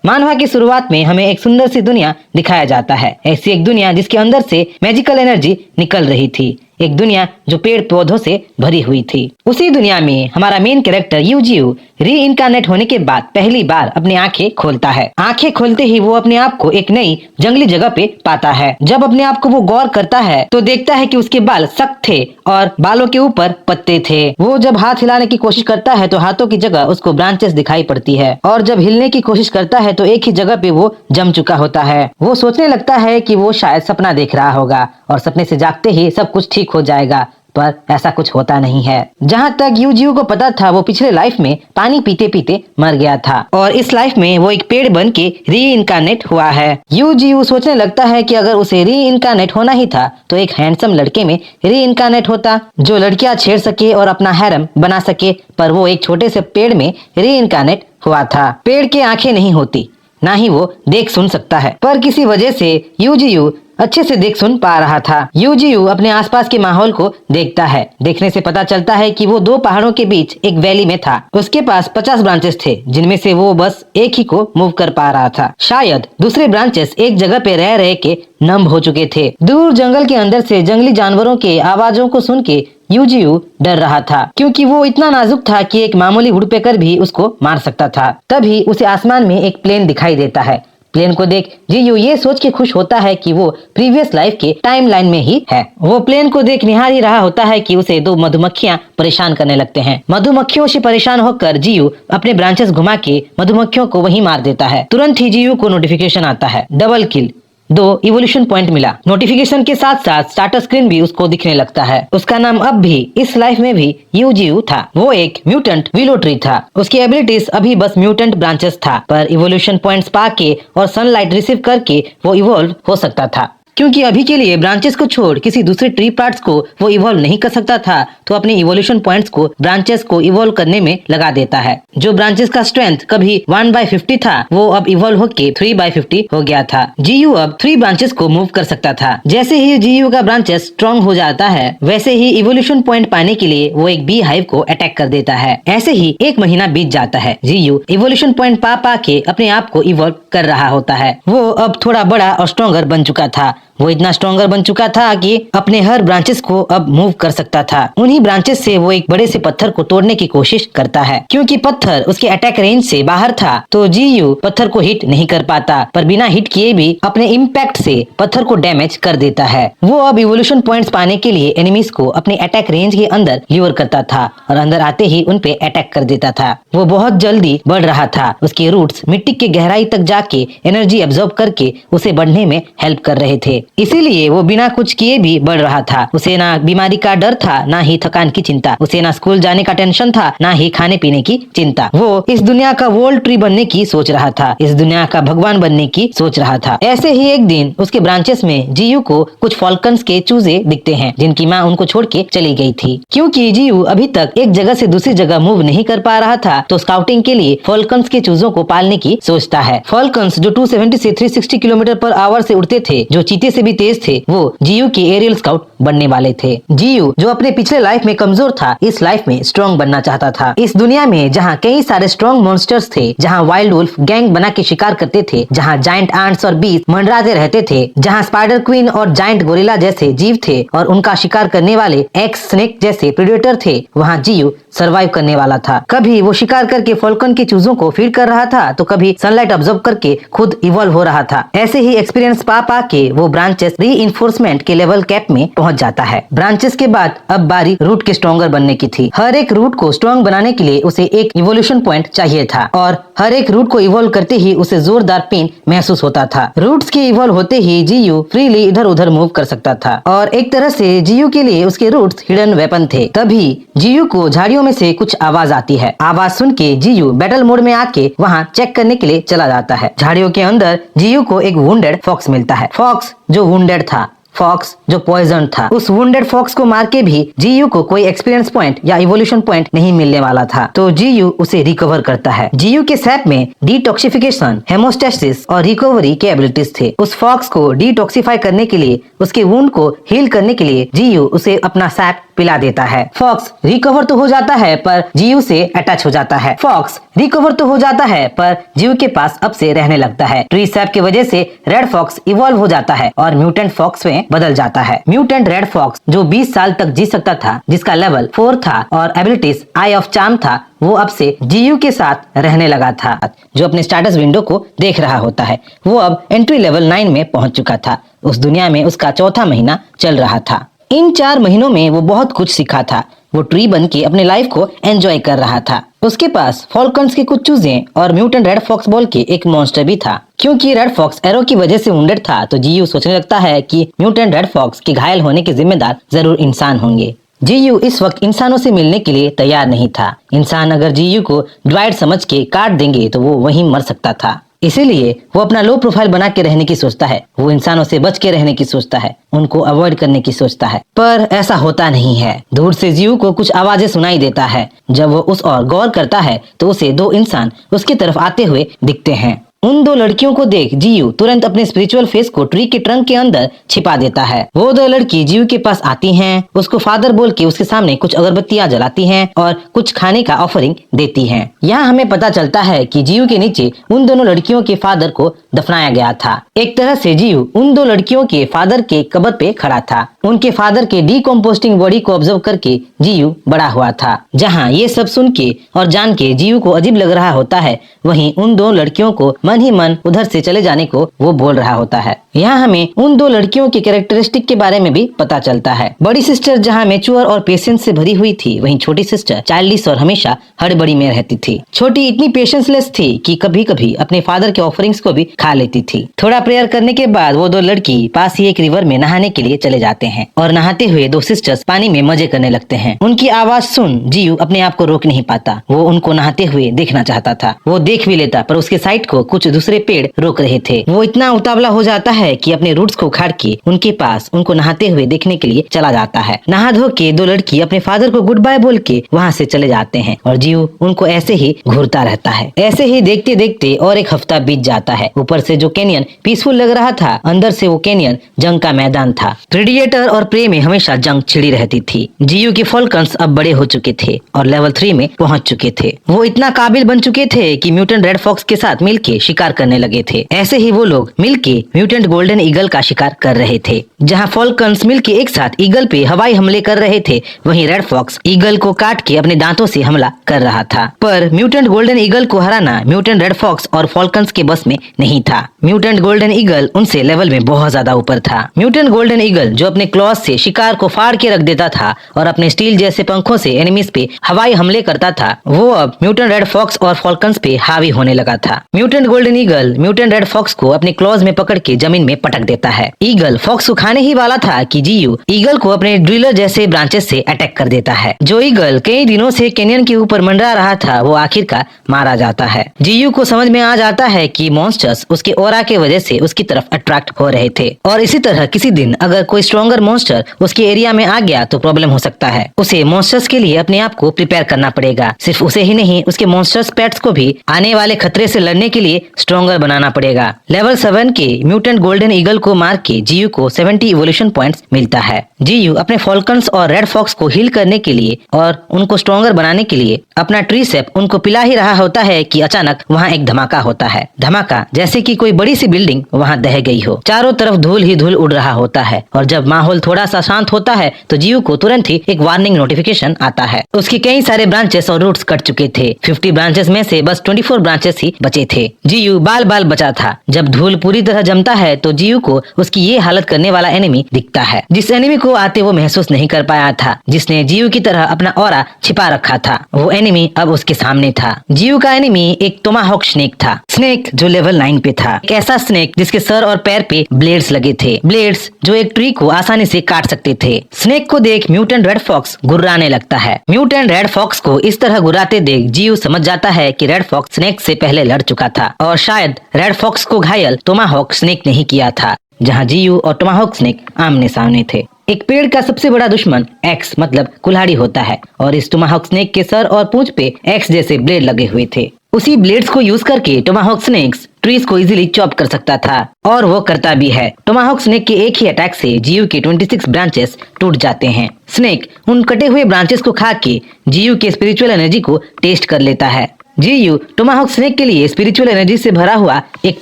मानवा की शुरुआत में हमें एक सुंदर सी दुनिया दिखाया जाता है। ऐसी एक दुनिया जिसके अंदर से मैजिकल एनर्जी निकल रही थी। एक दुनिया जो पेड़ पौधों से भरी हुई थी। उसी दुनिया में हमारा मेन कैरेक्टर यूजीयू री इनकारनेट होने के बाद पहली बार अपनी आंखें खोलता है। आंखें खोलते ही वो अपने आप को एक नई जंगली जगह पे पाता है। जब अपने आप को वो गौर करता है तो देखता है कि उसके बाल सख्त थे और बालों के ऊपर पत्ते थे। वो जब हाथ हिलाने की कोशिश करता है तो हाथों की जगह उसको ब्रांचेस दिखाई पड़ती है और जब हिलने की कोशिश करता है तो एक ही जगह पे वो जम चुका होता है। वो सोचने लगता है कि वो शायद सपना देख रहा होगा और सपने से जागते ही सब कुछ ठीक हो जाएगा, पर ऐसा कुछ होता नहीं है। जहाँ तक यूजीयू को पता था वो पिछले लाइफ में पानी पीते पीते मर गया था और इस लाइफ में वो एक पेड़ बन के री इनकारनेट हुआ है। यूजीयू सोचने लगता है कि अगर उसे री इनकारनेट होना ही था तो एक हैंडसम लड़के में री इनकारनेट होता जो लड़कियां छेड़ सके और अपना हैरम बना सके, पर वो एक छोटे से पेड़ में री इनकारनेट हुआ था। पेड़ की आंखें नहीं होती, ना ही वो देख सुन सकता है, पर किसी वजह से यूजीयू अच्छे से देख सुन पा रहा था। यूजीयू अपने आसपास के माहौल को देखता है। देखने से पता चलता है कि वो दो पहाड़ों के बीच एक वैली में था। उसके पास 50 ब्रांचेस थे जिनमें से वो बस एक ही को मूव कर पा रहा था। शायद दूसरे ब्रांचेस एक जगह पे रह रहे के नम हो चुके थे। दूर जंगल के अंदर से जंगली जानवरों के आवाजों को सुन के यूजीयू डर रहा था, क्योंकि वो इतना नाजुक था कि एक मामूली वुडपेकर भी उसको मार सकता था। तभी उसे आसमान में एक प्लेन दिखाई देता है। प्लेन को देख जीयू ये सोच के खुश होता है कि वो प्रीवियस लाइफ के टाइमलाइन में ही है। वो प्लेन को देख निहार ही रहा होता है कि उसे दो मधुमक्खियां परेशान करने लगते हैं। मधुमक्खियों से परेशान होकर जीयू अपने ब्रांचेस घुमा के मधुमक्खियों को वहीं मार देता है। तुरंत ही जीयू को नोटिफिकेशन आता है, डबल किल, 2 इवोल्यूशन पॉइंट मिला। नोटिफिकेशन के साथ साथ स्टार्टर स्क्रीन भी उसको दिखने लगता है। उसका नाम अब भी इस लाइफ में भी यूजीयू था। वो एक म्यूटेंट विलो ट्री था। उसकी एबिलिटीज अभी बस म्यूटेंट ब्रांचेस था, पर इवोल्यूशन पॉइंट्स पाके और सनलाइट रिसीव करके वो इवॉल्व हो सकता था। क्योंकि अभी के लिए ब्रांचेस को छोड़ किसी दूसरे ट्री पार्ट्स को वो इवॉल्व नहीं कर सकता था, तो अपने इवोल्यूशन पॉइंट्स को ब्रांचेस को इवॉल्व करने में लगा देता है। जो ब्रांचेस का स्ट्रेंथ कभी 1/50 था वो अब इवॉल्व होके 3/50 हो गया था। जीयू अब 3 ब्रांचेस को मूव कर सकता था। जैसे ही जीयू का ब्रांचेस स्ट्रॉन्ग हो जाता है वैसे ही इवोल्यूशन पॉइंट पाने के लिए वो एक बी हाइव को अटैक कर देता है। ऐसे ही 1 महीना बीत जाता है। जीयू इवोल्यूशन पॉइंट पा के अपने आप को इवॉल्व कर रहा होता है। वो अब थोड़ा बड़ा और स्ट्रॉन्गर बन चुका था। वो इतना स्ट्रॉन्गर बन चुका था कि अपने हर ब्रांचेस को अब मूव कर सकता था। उन्हीं ब्रांचेस से वो एक बड़े से पत्थर को तोड़ने की कोशिश करता है। क्योंकि पत्थर उसके अटैक रेंज से बाहर था तो जीयू पत्थर को हिट नहीं कर पाता, पर बिना हिट किए भी अपने इम्पैक्ट से पत्थर को डैमेज कर देता है। वो अब इवोल्यूशन पॉइंट्स पाने के लिए एनिमीज को अपने अटैक रेंज के अंदर ल्यूर करता था और अंदर आते ही उन पे अटैक कर देता था। वो बहुत जल्दी बढ़ रहा था। उसके रूट्स मिट्टी के गहराई तक जाके एनर्जी एब्जॉर्ब करके उसे बढ़ने में हेल्प कर रहे थे। इसीलिए वो बिना कुछ किए भी बढ़ रहा था। उसे ना बीमारी का डर था, ना ही थकान की चिंता। उसे ना स्कूल जाने का टेंशन था, ना ही खाने पीने की चिंता। वो इस दुनिया का वर्ल्ड ट्री बनने की सोच रहा था, इस दुनिया का भगवान बनने की सोच रहा था। ऐसे ही एक दिन उसके ब्रांचेस में जीयू को कुछ फॉल्कन्स के चूजे दिखते हैं जिनकी माँ उनको छोड़ के चली गई थी। क्योंकि जीयू अभी तक एक जगह से दूसरी जगह मूव नहीं कर पा रहा था तो स्काउटिंग के लिए फॉल्कन्स के चूजों को पालने की सोचता है। फॉल्कन्स जो 270 से 360 किलोमीटर पर आवर से उड़ते थे, जो चीते से भी तेज थे, वो जीयू के एरियल स्काउट बनने वाले थे। जीयू जो अपने पिछले लाइफ में कमजोर था, इस लाइफ में स्ट्रॉन्ग बनना चाहता था। इस दुनिया में जहाँ कई सारे स्ट्रॉन्ग मॉन्स्टर्स थे, जहाँ वाइल्ड वुल्फ गैंग बना के शिकार करते थे, जहाँ जायंट आंट्स और बीस्ट मंडराते रहते थे, जहाँ स्पाइडर क्वीन और जायंट गोरिल्ला जैसे जीव थे और उनका शिकार करने वाले एक्स स्नेक जैसे प्रेडेटर थे, वहाँ जीयू सर्वाइव करने वाला था। कभी वो शिकार करके फॉल्कन के चूजों को फीड कर रहा था तो कभी सनलाइट ऑब्जर्व करके खुद इवॉल्व हो रहा था। ऐसे ही एक्सपीरियंस पा के वो ब्रांचेस रीइंफोर्समेंट के लेवल कैप में पहुंच जाता है। ब्रांचेस के बाद अब बारी रूट के स्ट्रॉन्गर बनने की थी। हर एक रूट को स्ट्रॉन्ग बनाने के लिए उसे एक इवोल्यूशन पॉइंट चाहिए था और हर एक रूट को इवॉल्व करते ही उसे जोरदार पेन महसूस होता था। रूट्स के इवॉल्व होते ही जीयू फ्रीली इधर उधर मूव कर सकता था और एक तरह से जीयू के लिए उसके रूट्स हिडन वेपन थे। तभी जीयू को झाड़ियों में से कुछ आवाज आती है। आवाज सुन के जीयू बैटल मोड में आके वहाँ चेक करने के लिए चला जाता है। झाड़ियों के अंदर जीयू को एक वुंडेड फॉक्स मिलता है। फॉक्स जो वुंडेड था फॉक्स जो पॉइजन था। उस वुंडेड फॉक्स को मार के भी जीयू को कोई एक्सपीरियंस पॉइंट या इवोल्यूशन पॉइंट नहीं मिलने वाला था, तो जीयू उसे रिकवर करता है। जीयू के सैप में डिटॉक्सिफिकेशन, हेमोस्टेसिस और रिकवरी के एबिलिटीज थे। उस फॉक्स को डिटॉक्सिफाई करने के लिए, उसके वुंड को हील करने के लिए जीयू उसे अपना सैप पिला देता है। फॉक्स रिकवर तो हो जाता है पर जीयू से अटैच हो जाता है। फॉक्स रिकवर तो हो जाता है पर जीयू के पास अब से रहने लगता है। ट्री सैप की वजह से रेड फॉक्स इवॉल्व हो जाता है और म्यूटेंट फॉक्स में बदल जाता है। म्यूटेंट रेड फॉक्स जो 20 साल तक जी सकता था, जिसका लेवल 4 था और एबिलिटीज आई ऑफ चार्म था, वो अब से जीयू के साथ रहने लगा था। जो अपने स्टेटस विंडो को देख रहा होता है, वो अब एंट्री लेवल 9 में पहुंच चुका था। उस दुनिया में उसका चौथा महीना चल रहा था। इन 4 महीनों में वो बहुत कुछ सीखा था। वो ट्री बन के अपने लाइफ को एंजॉय कर रहा था। उसके पास फॉल्कन्स की कुछ चूजें और म्यूटेंट रेड फॉक्स बोल के एक मॉन्स्टर भी था। क्योंकि रेड फॉक्स एरो की वजह से वुंडेड था, तो जीयू सोचने लगता है कि म्यूटेंट रेड फॉक्स के घायल होने के जिम्मेदार जरूर इंसान होंगे। जीयू इस वक्त इंसानों से मिलने के लिए तैयार नहीं था। इंसान अगर जीयू को ड्राइड समझ के काट देंगे तो वो वहीं मर सकता था। इसीलिए वो अपना लो प्रोफाइल बना के रहने की सोचता है। वो इंसानों से बच के रहने की सोचता है, उनको अवॉइड करने की सोचता है। पर ऐसा होता नहीं है। दूर से जीयू को कुछ आवाजें सुनाई देता है। जब वो उस ओर गौर करता है तो उसे 2 इंसान उसकी तरफ आते हुए दिखते हैं। उन 2 लड़कियों को देख जीयू तुरंत अपने स्पिरिचुअल फेस को ट्री के ट्रंक के अंदर छिपा देता है। वो 2 लड़की जीयू के पास आती हैं, उसको फादर बोल के उसके सामने कुछ अगरबत्तियां जलाती हैं और कुछ खाने का ऑफरिंग देती हैं। यहाँ हमें पता चलता है कि जीयू के नीचे उन दोनों लड़कियों के फादर को दफनाया गया था। एक तरह से जीयू उन 2 लड़कियों के फादर के कब्र पे खड़ा था। उनके फादर के डिकम्पोस्टिंग बॉडी को ऑब्जर्व करके जीयू बड़ा हुआ था। जहाँ ये सब सुन के और जान के जीयू को अजीब लग रहा होता है, वहीं उन 2 लड़कियों को मन ही मन उधर से चले जाने को वो बोल रहा होता है। यहाँ हमें उन 2 लड़कियों के कैरेक्टरिस्टिक के बारे में भी पता चलता है। बड़ी सिस्टर जहाँ मैच्योर और पेशेंस से भरी हुई थी, वहीं छोटी सिस्टर चाइल्डिश और हमेशा हड़बड़ी में रहती थी। छोटी इतनी पेशेंसलेस थी कि कभी कभी अपने फादर के ऑफरिंग्स को भी खा लेती थी। थोड़ा प्रेयर करने के बाद वो 2 लड़की पास ही एक रिवर में नहाने के लिए चले जाते हैं और नहाते हुए 2 सिस्टर्स पानी में मजे करने लगते हैं। उनकी आवाज सुन जीयू अपने आप को रोक नहीं पाता। वो उनको नहाते हुए देखना चाहता था। वो देख भी लेता, पर उसके साइड को कुछ दूसरे पेड़ रोक रहे थे। वो इतना उतावला हो जाता है कि अपने रूट्स को उखाड़ के उनके पास उनको नहाते हुए देखने के लिए चला जाता है। नहा धो के 2 लड़की अपने फादर को गुड बाय बोल के वहाँ से चले जाते हैं और जीयू उनको ऐसे ही घूरता रहता है। ऐसे ही देखते देखते और एक हफ्ता बीत जाता है। ऊपर से जो कैनियन पीसफुल लग रहा था, अंदर से वो कैनियन जंग का मैदान था। प्रेडिएटर और प्रे में हमेशा जंग छिड़ी रहती थी। जीयू के फॉल्कन्स अब बड़े हो चुके थे और लेवल 3 में पहुंच चुके थे। वो इतना काबिल बन चुके थे कि म्यूटेंट रेड फॉक्स के साथ मिलके शिकार करने लगे थे। ऐसे ही वो लोग मिलके म्यूटेंट गोल्डन ईगल का शिकार कर रहे थे। जहाँ फॉल्कन्स मिलके एक साथ ईगल पे हवाई हमले कर रहे थे, वहीं रेड फॉक्स ईगल को काट के अपने दांतों से हमला कर रहा था। पर म्यूटेंट गोल्डन ईगल को हराना म्यूटेंट रेड फॉक्स और फॉल्कन्स के बस में नहीं था। म्यूटेंट गोल्डन ईगल उनसे लेवल में बहुत ज्यादा ऊपर था। म्यूटेंट गोल्डन ईगल जो अपने क्लॉज से शिकार को फाड़ के रख देता था और अपने स्टील जैसे पंखों से एनिमीज पे हवाई हमले करता था, वो अब म्यूटेंट रेड फॉक्स और फॉल्कन्स पे हावी होने लगा था। Mutant golden eagle mutant red fox को अपने क्लॉज में पकड़ के जमीन में पटक देता है। ईगल फॉक्स को खाने ही वाला था कि जीयू ईगल को अपने ड्रिलर जैसे ब्रांचेस से अटैक कर देता है। जो ईगल कई दिनों से कैनियन के ऊपर मंडरा रहा था, वो आखिरकार मारा जाता है। जीयू को समझ में आ जाता है कि मॉन्स्टर्स उसके ऑरा के वजह से उसकी तरफ अट्रैक्ट हो रहे थे और इसी तरह किसी दिन अगर कोई स्ट्रॉन्गर मॉन्स्टर उसके एरिया में आ गया तो प्रॉब्लम हो सकता है। उसे मॉन्स्टर्स के लिए अपने आप को प्रिपेयर करना पड़ेगा। सिर्फ उसे ही नहीं, उसके मॉन्स्टर्स पेट्स को भी आने वाले खतरे से लड़ने के लिए स्ट्रॉन्गर बनाना पड़ेगा। लेवल 7 के म्यूटेंट गोल्डन ईगल को मार के जीयू को 70 इवोल्यूशन पॉइंट्स मिलता है। जीयू अपने फॉल्कन्स और रेड फॉक्स को हील करने के लिए और उनको स्ट्रॉन्गर बनाने के लिए अपना ट्री सेप उनको पिला ही रहा होता है कि अचानक वहाँ एक धमाका होता है। धमाका जैसे कि कोई बड़ी सी बिल्डिंग वहाँ दह गई हो। चारों तरफ धूल ही धूल उड़ रहा होता है और जब माहौल थोड़ा सा शांत होता है तो जीयू को तुरंत ही एक वार्निंग नोटिफिकेशन आता है। उसके कई सारे ब्रांचेस और रूट्स कट चुके थे। 50 ब्रांचेस में से बस 24 ब्रांचेस ही बचे थे। जीयू बाल बाल बचा था। जब धूल पूरी तरह जमता है तो जीयू को उसकी ये हालत करने वाला एनिमी दिखता है, जिस एनिमी को आते वो महसूस नहीं कर पाया था, जिसने जीयू की तरह अपना ऑरा छिपा रखा था। वो एनिमी अब उसके सामने था। जीयू का एनिमी एक टोमाहॉक स्नेक था। स्नेक जो लेवल 9 पे था। एक ऐसा स्नेक जिसके सर और पैर पे ब्लेड्स लगे थे। ब्लेड्स जो एक ट्री को आसानी से काट सकते थे। स्नेक को देख म्यूटेंट रेड फॉक्स गुर्राने लगता है। म्यूटेंट रेड फॉक्स को इस तरह गुर्राते देख जीयू समझ जाता है कि रेड फॉक्स स्नेक से पहले लड़ चुका था और शायद रेड फॉक्स को घायल टोमाहॉक स्नेक नहीं किया था। जहाँ जीयू और टोमाहोक स्नेक आमने सामने थे। एक पेड़ का सबसे बड़ा दुश्मन एक्स मतलब कुल्हाड़ी होता है और इस टोमाहोक स्नेक के सर और पूंछ पे एक्स जैसे ब्लेड लगे हुए थे। उसी ब्लेड्स को यूज करके टोमाहोक स्नेक्स ट्रीज को इजीली चॉप कर सकता था और वो करता भी है। टोमाहोक स्नेक के एक ही अटैक से जीयू के 26 ब्रांचेस टूट जाते हैं। स्नेक उन कटे हुए ब्रांचेस को खा के जीयू के स्पिरिचुअल एनर्जी को टेस्ट कर लेता है। जीयू टोमाहोक स्नेक के लिए स्पिरिचुअल एनर्जी से भरा हुआ एक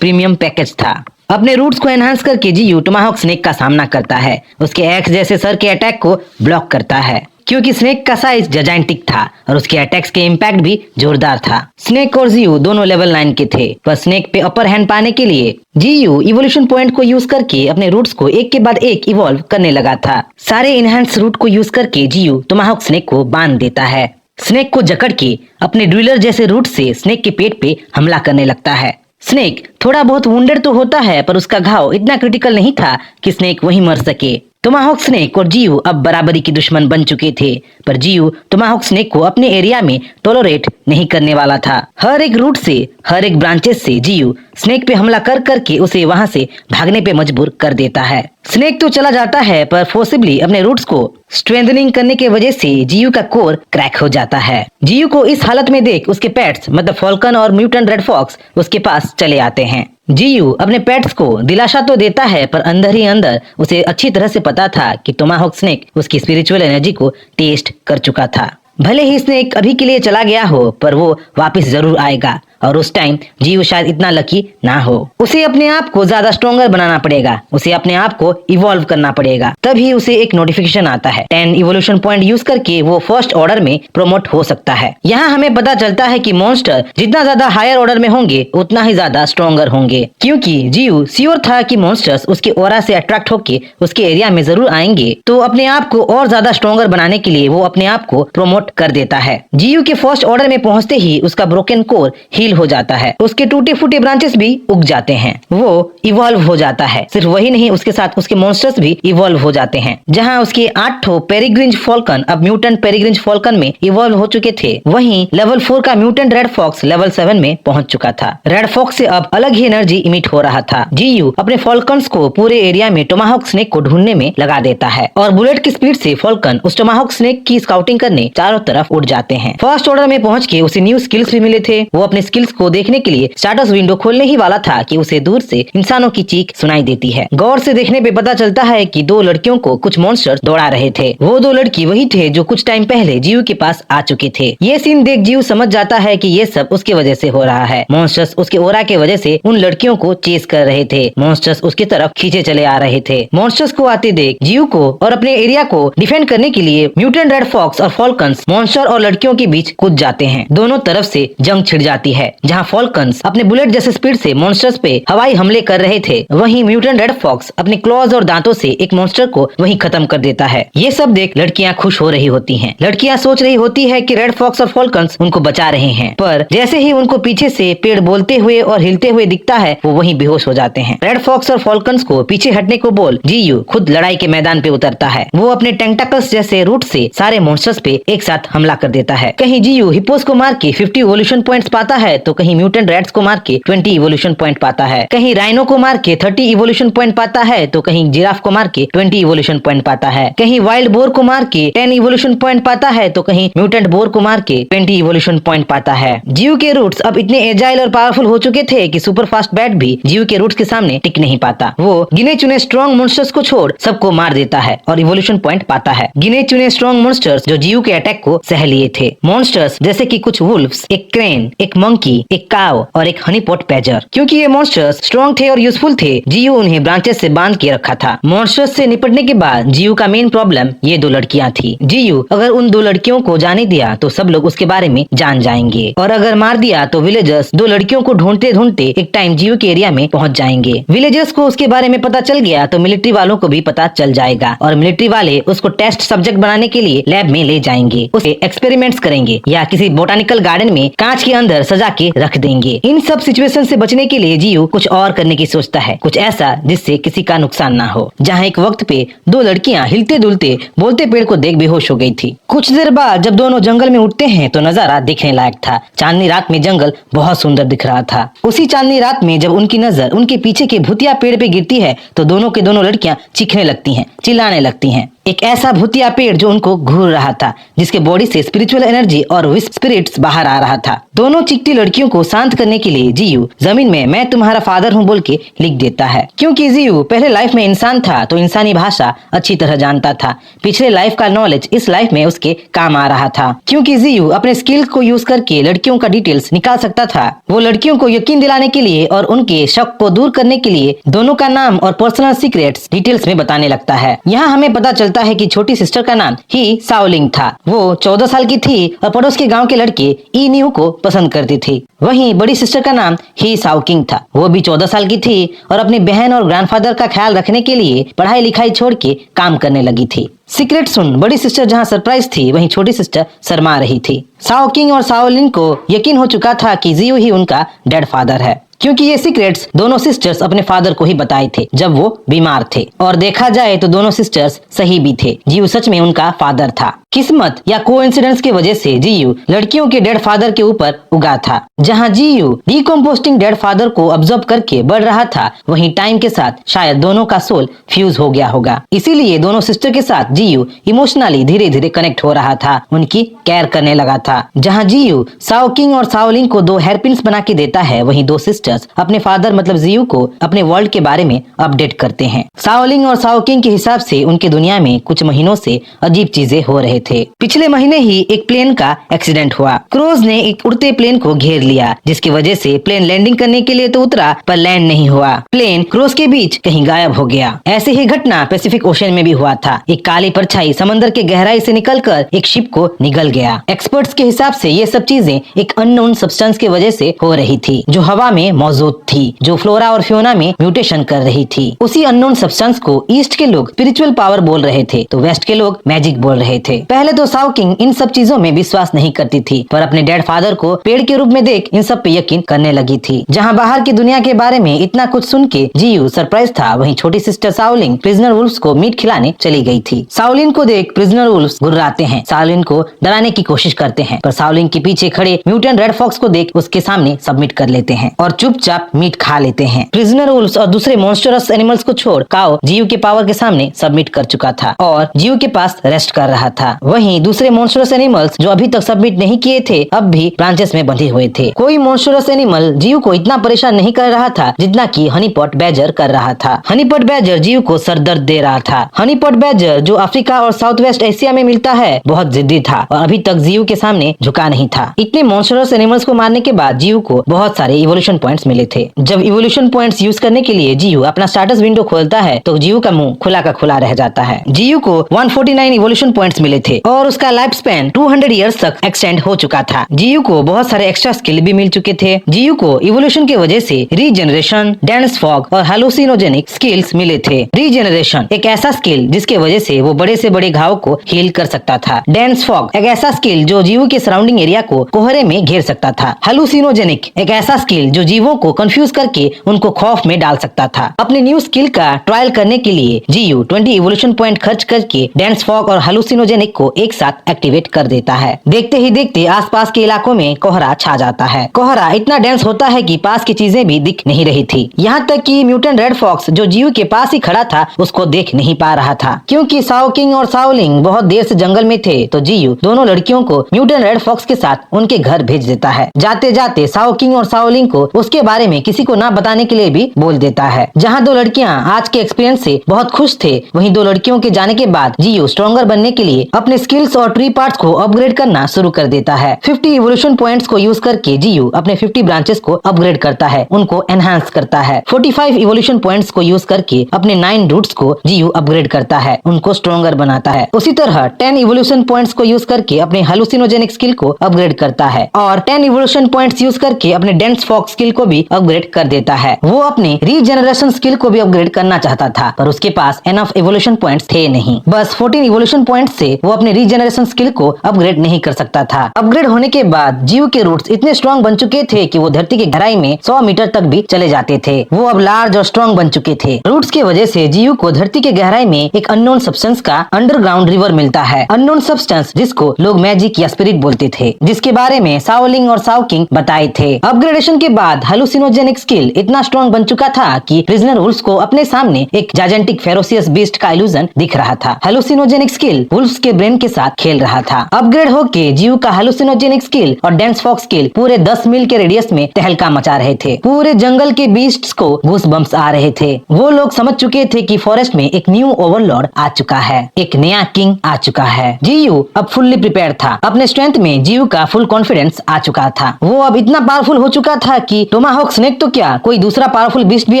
प्रीमियम पैकेज था। अपने रूट्स को एनहांस करके जीयू टोमाहोक स्नेक का सामना करता है। उसके एक्स जैसे सर के अटैक को ब्लॉक करता है क्योंकि स्नेक का साइज जायंटिक था और उसके अटैक्स के इम्पैक्ट भी जोरदार था। स्नेक और जीयू दोनों लेवल 9 के थे, पर स्नेक पे अपर हैंड पाने के लिए जीयू इवोल्यूशन पॉइंट को यूज करके अपने रूट्स को एक के बाद एक इवॉल्व करने लगा था। सारे इनहेंस रूट को यूज करके जीयू टोमाहोक स्नेक को बांध देता है। स्नेक को जकड़ के अपने ड्रिलर जैसे रूट से स्नेक के पेट पे हमला करने लगता है। स्नेक थोड़ा बहुत वुंडेड तो होता है, पर उसका घाव इतना क्रिटिकल नहीं था कि स्नेक वहीं मर सके। टोमाहोक स्नेक और जीयू अब बराबरी के दुश्मन बन चुके थे, पर जीयू टोमाहोक स्नेक को अपने एरिया में टॉलरेट नहीं करने वाला था। हर एक रूट से, हर एक ब्रांचेस से जीयू स्नेक पे हमला कर करके उसे वहां से भागने पे मजबूर कर देता है। स्नेक तो चला जाता है, पर फोर्सिबली अपने रूट्स को स्ट्रेंथनिंग करने के वजह से जीयू का कोर क्रैक हो जाता है। जीयू को इस हालत में देख उसके पेट्स मतलब फॉल्कन और म्यूटेंट रेड फॉक्स उसके पास चले आते हैं। जीयू अपने पेट्स को दिलासा तो देता है, पर अंदर ही अंदर उसे अच्छी तरह से पता था कि टोमाहोक स्नेक उसकी स्पिरिचुअल एनर्जी को टेस्ट कर चुका था। भले ही स्नेक अभी के लिए चला गया हो, पर वो वापस जरूर आएगा और उस टाइम जीयू शायद इतना लकी ना हो। उसे अपने आप को ज्यादा स्ट्रॉन्गर बनाना पड़ेगा, उसे अपने आप को इवॉल्व करना पड़ेगा। तभी उसे एक नोटिफिकेशन आता है। 10 इवोल्यूशन पॉइंट यूज करके वो फर्स्ट ऑर्डर में प्रोमोट हो सकता है। यहाँ हमें पता चलता है कि मॉन्स्टर जितना ज्यादा हायर ऑर्डर में होंगे उतना ही ज्यादा स्ट्रॉन्गर होंगे, क्योंकि जीयू श्योर था कि मॉन्स्टर्स उसके ऑरा से अट्रैक्ट होके उसके एरिया में जरूर आएंगे, तो अपने आप को और ज्यादा स्ट्रॉन्गर बनाने के लिए वो अपने आप को प्रोमोट कर देता है। जीयू के फर्स्ट ऑर्डर में पहुंचते ही उसका ब्रोकन कोर हील हो जाता है, उसके टूटे फूटे ब्रांचेस भी उग जाते हैं, वो इवॉल्व हो जाता है। सिर्फ वही नहीं, उसके साथ उसके मॉन्स्टर्स भी इवॉल्व हो जाते हैं। जहां उसके 8 पेरिग्रिंज फॉल्कन अब म्यूटेंट पेरिग्रिंज फॉल्कन में इवॉल्व हो चुके थे, वहीं लेवल 4 का म्यूटेंट रेड फॉक्स लेवल 7 में पहुंच चुका था। रेड फॉक्स से अब अलग ही एनर्जी इमिट हो रहा था। जीयू अपने फॉल्कन्स को पूरे एरिया में टोमाहोक स्नेक को ढूंढने में लगा देता है और बुलेट की स्पीड से फॉल्कन उस टोमाहोक स्नेक की स्काउटिंग करने चारों तरफ उड़ जाते हैं। फर्स्ट ऑर्डर में पहुंच के उसे न्यू स्किल्स भी मिले थे। वो अपने स्किल्स को देखने के लिए स्टाटस विंडो खोलने ही वाला था कि उसे दूर से इंसानों की चीख सुनाई देती है। गौर से देखने पे पता चलता है कि 2 लड़कियों को कुछ मॉन्स्टर्स दौड़ा रहे थे। वो 2 लड़की वही थे जो कुछ टाइम पहले जीयू के पास आ चुके थे। ये सीन देख जीयू समझ जाता है कि ये सब उसके वजह से हो रहा है। मॉन्स्टर्स उसके ओरा के वजह से उन लड़कियों को चेस कर रहे थे। मॉन्स्टर्स उसकी तरफ खींचे चले आ रहे थे। मॉन्स्टर्स को आते देख जीयू को और अपने एरिया को डिफेंड करने के लिए म्यूटेंट रेड फॉक्स और फॉल्कन्स मॉन्स्टर और लड़कियों के बीच कूद जाते हैं। दोनों तरफ से जंग छिड़ जाती है। जहाँ फॉल्कन्स अपने बुलेट जैसे स्पीड से मॉन्स्टर्स पे हवाई हमले कर रहे थे, वहीं म्यूटेंट रेड फॉक्स अपने क्लॉज और दांतों से एक मॉन्स्टर को वहीं खत्म कर देता है। ये सब देख लड़कियां खुश हो रही होती हैं। लड़कियां सोच रही होती है कि रेड फॉक्स और फॉल्कन्स उनको बचा रहे हैं, पर जैसे ही उनको पीछे से पेड़ बोलते हुए और हिलते हुए दिखता है, वो वहीं बेहोश हो जाते हैं। रेड फॉक्स और फॉल्कन्स को पीछे हटने को बोल जीयू खुद लड़ाई के मैदान पे उतरता है। वो अपने टेंटाकल्स जैसे रूट से सारे मॉन्स्टर्स पे एक साथ हमला कर देता है। कहीं जीयू हिप्पोस को मार के 50 इवोल्यूशन पॉइंट्स पाता है, तो कहीं म्यूटेंट रेड्स को मार के 20 इवोल्यूशन पॉइंट पाता है। कहीं राइनो को मार के 30 इवोल्यूशन पॉइंट पाता है, तो कहीं जिराफ को मार के 20 इवोल्यूशन पॉइंट पाता है। कहीं वाइल्ड बोर को मार के 10 इवोल्यूशन पॉइंट पाता है, तो कहीं म्यूटेंट बोर को मार के 20 इवोल्यूशन पॉइंट पाता है। जीयू के रूट्स अब इतने एजाइल और पावरफुल हो चुके थे कि सुपर फास्ट बैट भी जीयू के रूट्स के सामने टिक नहीं पाता। वो गिने चुने स्ट्रॉन्ग मॉन्स्टर्स को छोड़ सबको मार देता है और इवोल्यूशन पॉइंट पाता है। गिने चुने स्ट्रॉन्ग मॉन्स्टर्स जो जीयू के अटैक को सह लिए थे। मॉन्स्टर्स जैसे कि कुछ वुल्फ्स, एक क्रेन, एक मंकी, एक काव और एक हनीपॉट पैजर। क्योंकि ये मॉन्स्टर्स स्ट्रॉन्ग थे और यूजफुल थे, जीयू उन्हें ब्रांचेस से बांध के रखा था। मॉन्स्टर्स से निपटने के बाद जीयू का मेन प्रॉब्लम ये 2 लड़कियां थी। जीयू अगर उन 2 लड़कियों को जाने दिया तो सब लोग उसके बारे में जान जाएंगे, और अगर मार दिया तो विलेजर्स 2 लड़कियों को ढूंढते ढूंढते एक टाइम जीयू के एरिया में पहुंच जाएंगे। विलेजर्स को उसके बारे में पता चल गया तो मिलिट्री वालों को भी पता चल जाएगा, और मिलिट्री वाले उसको टेस्ट सब्जेक्ट बनाने के लिए लैब में ले जाएंगे। उसे एक्सपेरिमेंट्स करेंगे या किसी बोटानिकल गार्डन में कांच के अंदर सजा के रख देंगे। इन सब सिचुएशन से बचने के लिए जीयू कुछ और करने की सोचता है, कुछ ऐसा जिससे किसी का नुकसान ना हो। जहाँ एक वक्त पे दो लड़कियां हिलते डुलते बोलते पेड़ को देख बेहोश हो गई थी। कुछ देर बाद जब दोनों जंगल में उठते हैं तो नजारा देखने लायक था। चांदनी रात में जंगल बहुत सुंदर दिख रहा था। उसी चांदनी रात में जब उनकी नजर उनके पीछे के भूतिया पेड़ पे गिरती है तो दोनों के दोनों लड़कियां चीखने लगती हैं, चिल्लाने लगती हैं। एक ऐसा भूतिया पेड़ जो उनको घूर रहा था, जिसके बॉडी से स्पिरिचुअल एनर्जी और विश स्पिरिट्स बाहर आ रहा था। दोनों चीखती लड़कियों को शांत करने के लिए जीयू जमीन में मैं तुम्हारा फादर हूँ बोल के लिख देता है। क्योंकि जीयू पहले लाइफ में इंसान था तो इंसानी भाषा अच्छी तरह जानता था। पिछले लाइफ का नॉलेज इस लाइफ में उसके काम आ रहा था। क्योंकि जीयू अपने स्किल को यूज करके लड़कियों का डिटेल्स निकाल सकता था, वो लड़कियों को यकीन दिलाने के लिए और उनके शक को दूर करने के लिए दोनों का नाम और पर्सनल सीक्रेट्स डिटेल्स में बताने लगता है। यहाँ हमें पता चलता है कि छोटी सिस्टर का नाम ही साओलिंग था। वो 14 साल की थी और पड़ोस के गांव के लड़के ई न्यू को पसंद करती थी। वहीं बड़ी सिस्टर का नाम ही साओकिंग था। वो भी 14 साल की थी और अपनी बहन और ग्रैंडफादर का ख्याल रखने के लिए पढ़ाई लिखाई छोड़ के काम करने लगी थी। सीक्रेट सुन बड़ी सिस्टर जहां सरप्राइज थी, वहीं छोटी सिस्टर शर्मा रही थी। साओकिंग और साओलिन को यकीन हो चुका था कि जीयू ही उनका डेड फादर है, क्योंकि ये सीक्रेट्स दोनों सिस्टर्स अपने फादर को ही बताए थे जब वो बीमार थे। और देखा जाए तो दोनों सिस्टर्स सही भी थे, जीयू सच में उनका फादर था। किस्मत या कोइंसिडेंस की वजह से जीयू लड़कियों के डेड फादर के ऊपर उगा था। जहां जीयू डिकम्पोस्टिंग डेड फादर को ऑब्जर्व करके बढ़ रहा था, वहीं टाइम के साथ शायद दोनों का सोल फ्यूज हो गया होगा। इसीलिए दोनों सिस्टर के साथ जीयू इमोशनली धीरे धीरे कनेक्ट हो रहा था, उनकी केयर करने लगा था। जहाँ जीयू साओकिंग और साओलिंग को 2 हेयरपिन्स बना के देता है, वहीं 2 सिस्टर्स अपने फादर मतलब जीयू को अपने वर्ल्ड के बारे में अपडेट करते हैं। साओलिंग और साओकिंग के हिसाब से उनके दुनिया में कुछ महीनों से अजीब चीजें हो रहे थे। पिछले महीने ही एक प्लेन का एक्सीडेंट हुआ। क्रूज ने एक उड़ते प्लेन को घेर लिया, जिसकी वजह से प्लेन लैंडिंग करने के लिए तो उतरा पर लैंड नहीं हुआ। प्लेन क्रूज के बीच कहीं गायब हो गया। ऐसे ही घटना पैसिफिक ओशन में भी हुआ था। एक काली परछाई समंदर के गहराई से निकलकर एक शिप को निगल गया। एक्सपर्ट्स के हिसाब से ये सब चीजें एक अननोन सब्सटेंस की वजह से हो रही थी, जो हवा में मौजूद थी, जो फ्लोरा और फ्योना में म्यूटेशन कर रही थी। उसी अननोन सब्सटेंस को ईस्ट के लोग स्पिरिचुअल पावर बोल रहे थे तो वेस्ट के लोग मैजिक बोल रहे थे। पहले तो साओकिंग इन सब चीजों में विश्वास नहीं करती थी, पर अपने डेड फादर को पेड़ के रूप में देख इन सब पे यकीन करने लगी थी। जहाँ बाहर की दुनिया के बारे में इतना कुछ सुन के जीयू सरप्राइज था, वहीं छोटी सिस्टर साओलिंग प्रिजनर वुल्फ्स को मीट खिलाने चली गई थी। साओलिन को देख प्रिजनर वुल्फ्स गुर्राते हैं, साओलिन को डराने की कोशिश करते हैं, पर साओलिन के पीछे खड़े म्यूटेंट रेड फॉक्स को देख उसके सामने सबमिट कर लेते हैं और चुपचाप मीट खा लेते हैं। प्रिजनर वुल्फ्स और दूसरे मॉन्स्टरस एनिमल्स को छोड़ काओ जीयू के पावर के सामने सबमिट कर चुका था और जीयू के पास रेस्ट कर रहा था। वहीं दूसरे मॉन्स्टरस एनिमल्स जो अभी तक सबमिट नहीं किए थे, अब भी ब्रांचेस में बंधे हुए थे। कोई मॉन्स्टरस एनिमल जीयू को इतना परेशान नहीं कर रहा था जितना कि हनीपॉट बैजर कर रहा था। हनीपॉट बैजर जीयू को सर दर्द दे रहा था। हनीपॉट बैजर जो अफ्रीका और साउथ वेस्ट एशिया में मिलता है, बहुत जिद्दी था और अभी तक जीयू के सामने झुका नहीं था। इतने मॉन्स्टरस एनिमल्स को मारने के बाद जीयू को बहुत सारे इवोल्यूशन पॉइंट्स मिले थे। जब इवोल्यूशन पॉइंट्स यूज करने के लिए जीयू अपना स्टेटस विंडो खोलता है तो जीयू का मुंह खुला का खुला रह जाता है। जीयू को 149 इवोल्यूशन पॉइंट्स मिले थे और उसका लाइफ स्पैन 200 इयर्स तक एक्सटेंड हो चुका था। जीयू को बहुत सारे एक्स्ट्रा स्किल भी मिल चुके थे। जीयू को इवोल्यूशन की वजह से रीजनरेशन, डेंस फॉग और हैलुसिनोजेनिक स्किल्स मिले थे। रीजनरेशन एक ऐसा स्किल जिसके वजह से वो बड़े से बड़े घाव को हील कर सकता था। डेंस फॉग एक ऐसा स्किल जो जीवों के सराउंडिंग एरिया को कोहरे में घेर सकता था। हैलुसिनोजेनिक एक ऐसा स्किल जो जीवों को कंफ्यूज करके उनको खौफ में डाल सकता था। अपने न्यू स्किल का ट्रायल करने के लिए जीयू 20 इवोल्यूशन पॉइंट खर्च करके डेंस फॉग और हैलुसिनोजेनिक को एक साथ एक्टिवेट कर देता है। देखते ही देखते आसपास के इलाकों में कोहरा छा जाता है। कोहरा इतना डेंस होता है कि पास की चीजें भी दिख नहीं रही थी। यहाँ तक कि म्यूटेंट रेड फॉक्स जो जीयू के पास ही खड़ा था उसको देख नहीं पा रहा था। क्योंकि साओकिंग और साओलिंग बहुत देर से जंगल में थे तो जीयू दोनों लड़कियों को म्यूटेंट रेड फॉक्स के साथ उनके घर भेज देता है। जाते जाते साओकिंग और साओलिंग को उसके बारे में किसी को ना बताने के लिए भी बोल देता है। जहाँ 2 लड़कियाँ आज के एक्सपीरियंस से बहुत खुश थे, वहीं 2 लड़कियों के जाने के बाद जीयू स्ट्रॉन्गर बनने के लिए अपने स्किल्स और ट्री पार्ट्स को अपग्रेड करना शुरू कर देता है। 50 इवोल्यूशन पॉइंट्स को यूज करके जीयू अपने 50 ब्रांचेस को अपग्रेड करता है, उनको एनहांस करता है। 45 इवोल्यूशन पॉइंट्स को यूज करके अपने 9 रूट्स को जीयू अपग्रेड करता है, उनको स्ट्रॉन्गर बनाता है। उसी तरह 10 इवोल्यूशन पॉइंट्स को यूज करके अपने हैलुसिनोजेनिक स्किल को अपग्रेड करता है और 10 इवोल्यूशन पॉइंट्स यूज करके अपने डेंस फॉग स्किल को भी अपग्रेड कर देता है। वो अपनी रीजनरेशन स्किल को भी अपग्रेड करना चाहता था, पर उसके पास एनफ इवोल्यूशन पॉइंट्स थे नहीं। बस 14 इवोल्यूशन पॉइंट्स से वो अपने रीजनरेशन स्किल को अपग्रेड नहीं कर सकता था। अपग्रेड होने के बाद जीव के रूट्स इतने स्ट्रॉन्ग बन चुके थे कि वो धरती की गहराई में 100 मीटर तक भी चले जाते थे। वो अब लार्ज और स्ट्रॉन्ग बन चुके थे। रूट्स की वजह से जीव को धरती के गहराई में एक अननोन सब्सटेंस का अंडरग्राउंड रिवर मिलता है। अननोन सब्सटेंस जिसको लोग मैजिक या स्पिरिट बोलते थे, जिसके बारे में शाओलिंग और शाओकिंग बताए थे। अपग्रेडेशन के बाद हालुसिनोजेनिक स्किल इतना स्ट्रॉन्ग बन चुका था कि प्रिजनर वुल्फ्स को अपने सामने एक जायंटिक फेरोसियस बीस्ट का इल्यूजन दिख रहा था। हालुसिनोजेनिक स्किल वुल्फ्स के ब्रेन के साथ खेल रहा था। अपग्रेड होके जीव का हालुसिनोजेनिक स्किल और डेंस फॉग स्किल पूरे 10 मील के रेडियस में तहलका मचा रहे थे। पूरे जंगल के बीस्ट्स को गूस बम्प्स आ रहे थे। वो लोग समझ चुके थे कि फॉरेस्ट में एक न्यू ओवरलॉर्ड आ चुका है, एक नया किंग आ चुका है। जीयू अब फुल्ली प्रिपेयर था। अपने स्ट्रेंथ में जीयू का फुल कॉन्फिडेंस आ चुका था। वो अब इतना पावरफुल हो चुका था कि टोमाहॉक स्नेक तो क्या, कोई दूसरा पावरफुल बीस्ट भी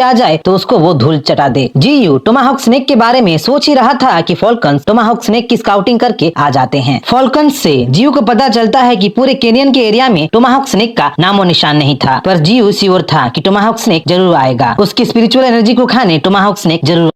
आ जाए तो उसको वो धूल चटा दे। जीयू टोमाहॉक स्नेक के बारे में सोच ही रहा था कि फॉल्कन्स टोमाहॉक स्नेक की स्काउटिंग करके आ जाते हैं। फॉल्कन्स से जीयू को पता चलता है कि पूरे केनियन के एरिया में टोमाहॉक स्नेक का नामो निशान नहीं था, पर जीयू श्योर था कि टोमाहॉक स्नेक जरूर आएगा। उसकी स्पिरिचुअल एनर्जी को खाने टोमाहॉक स्नेक जरूर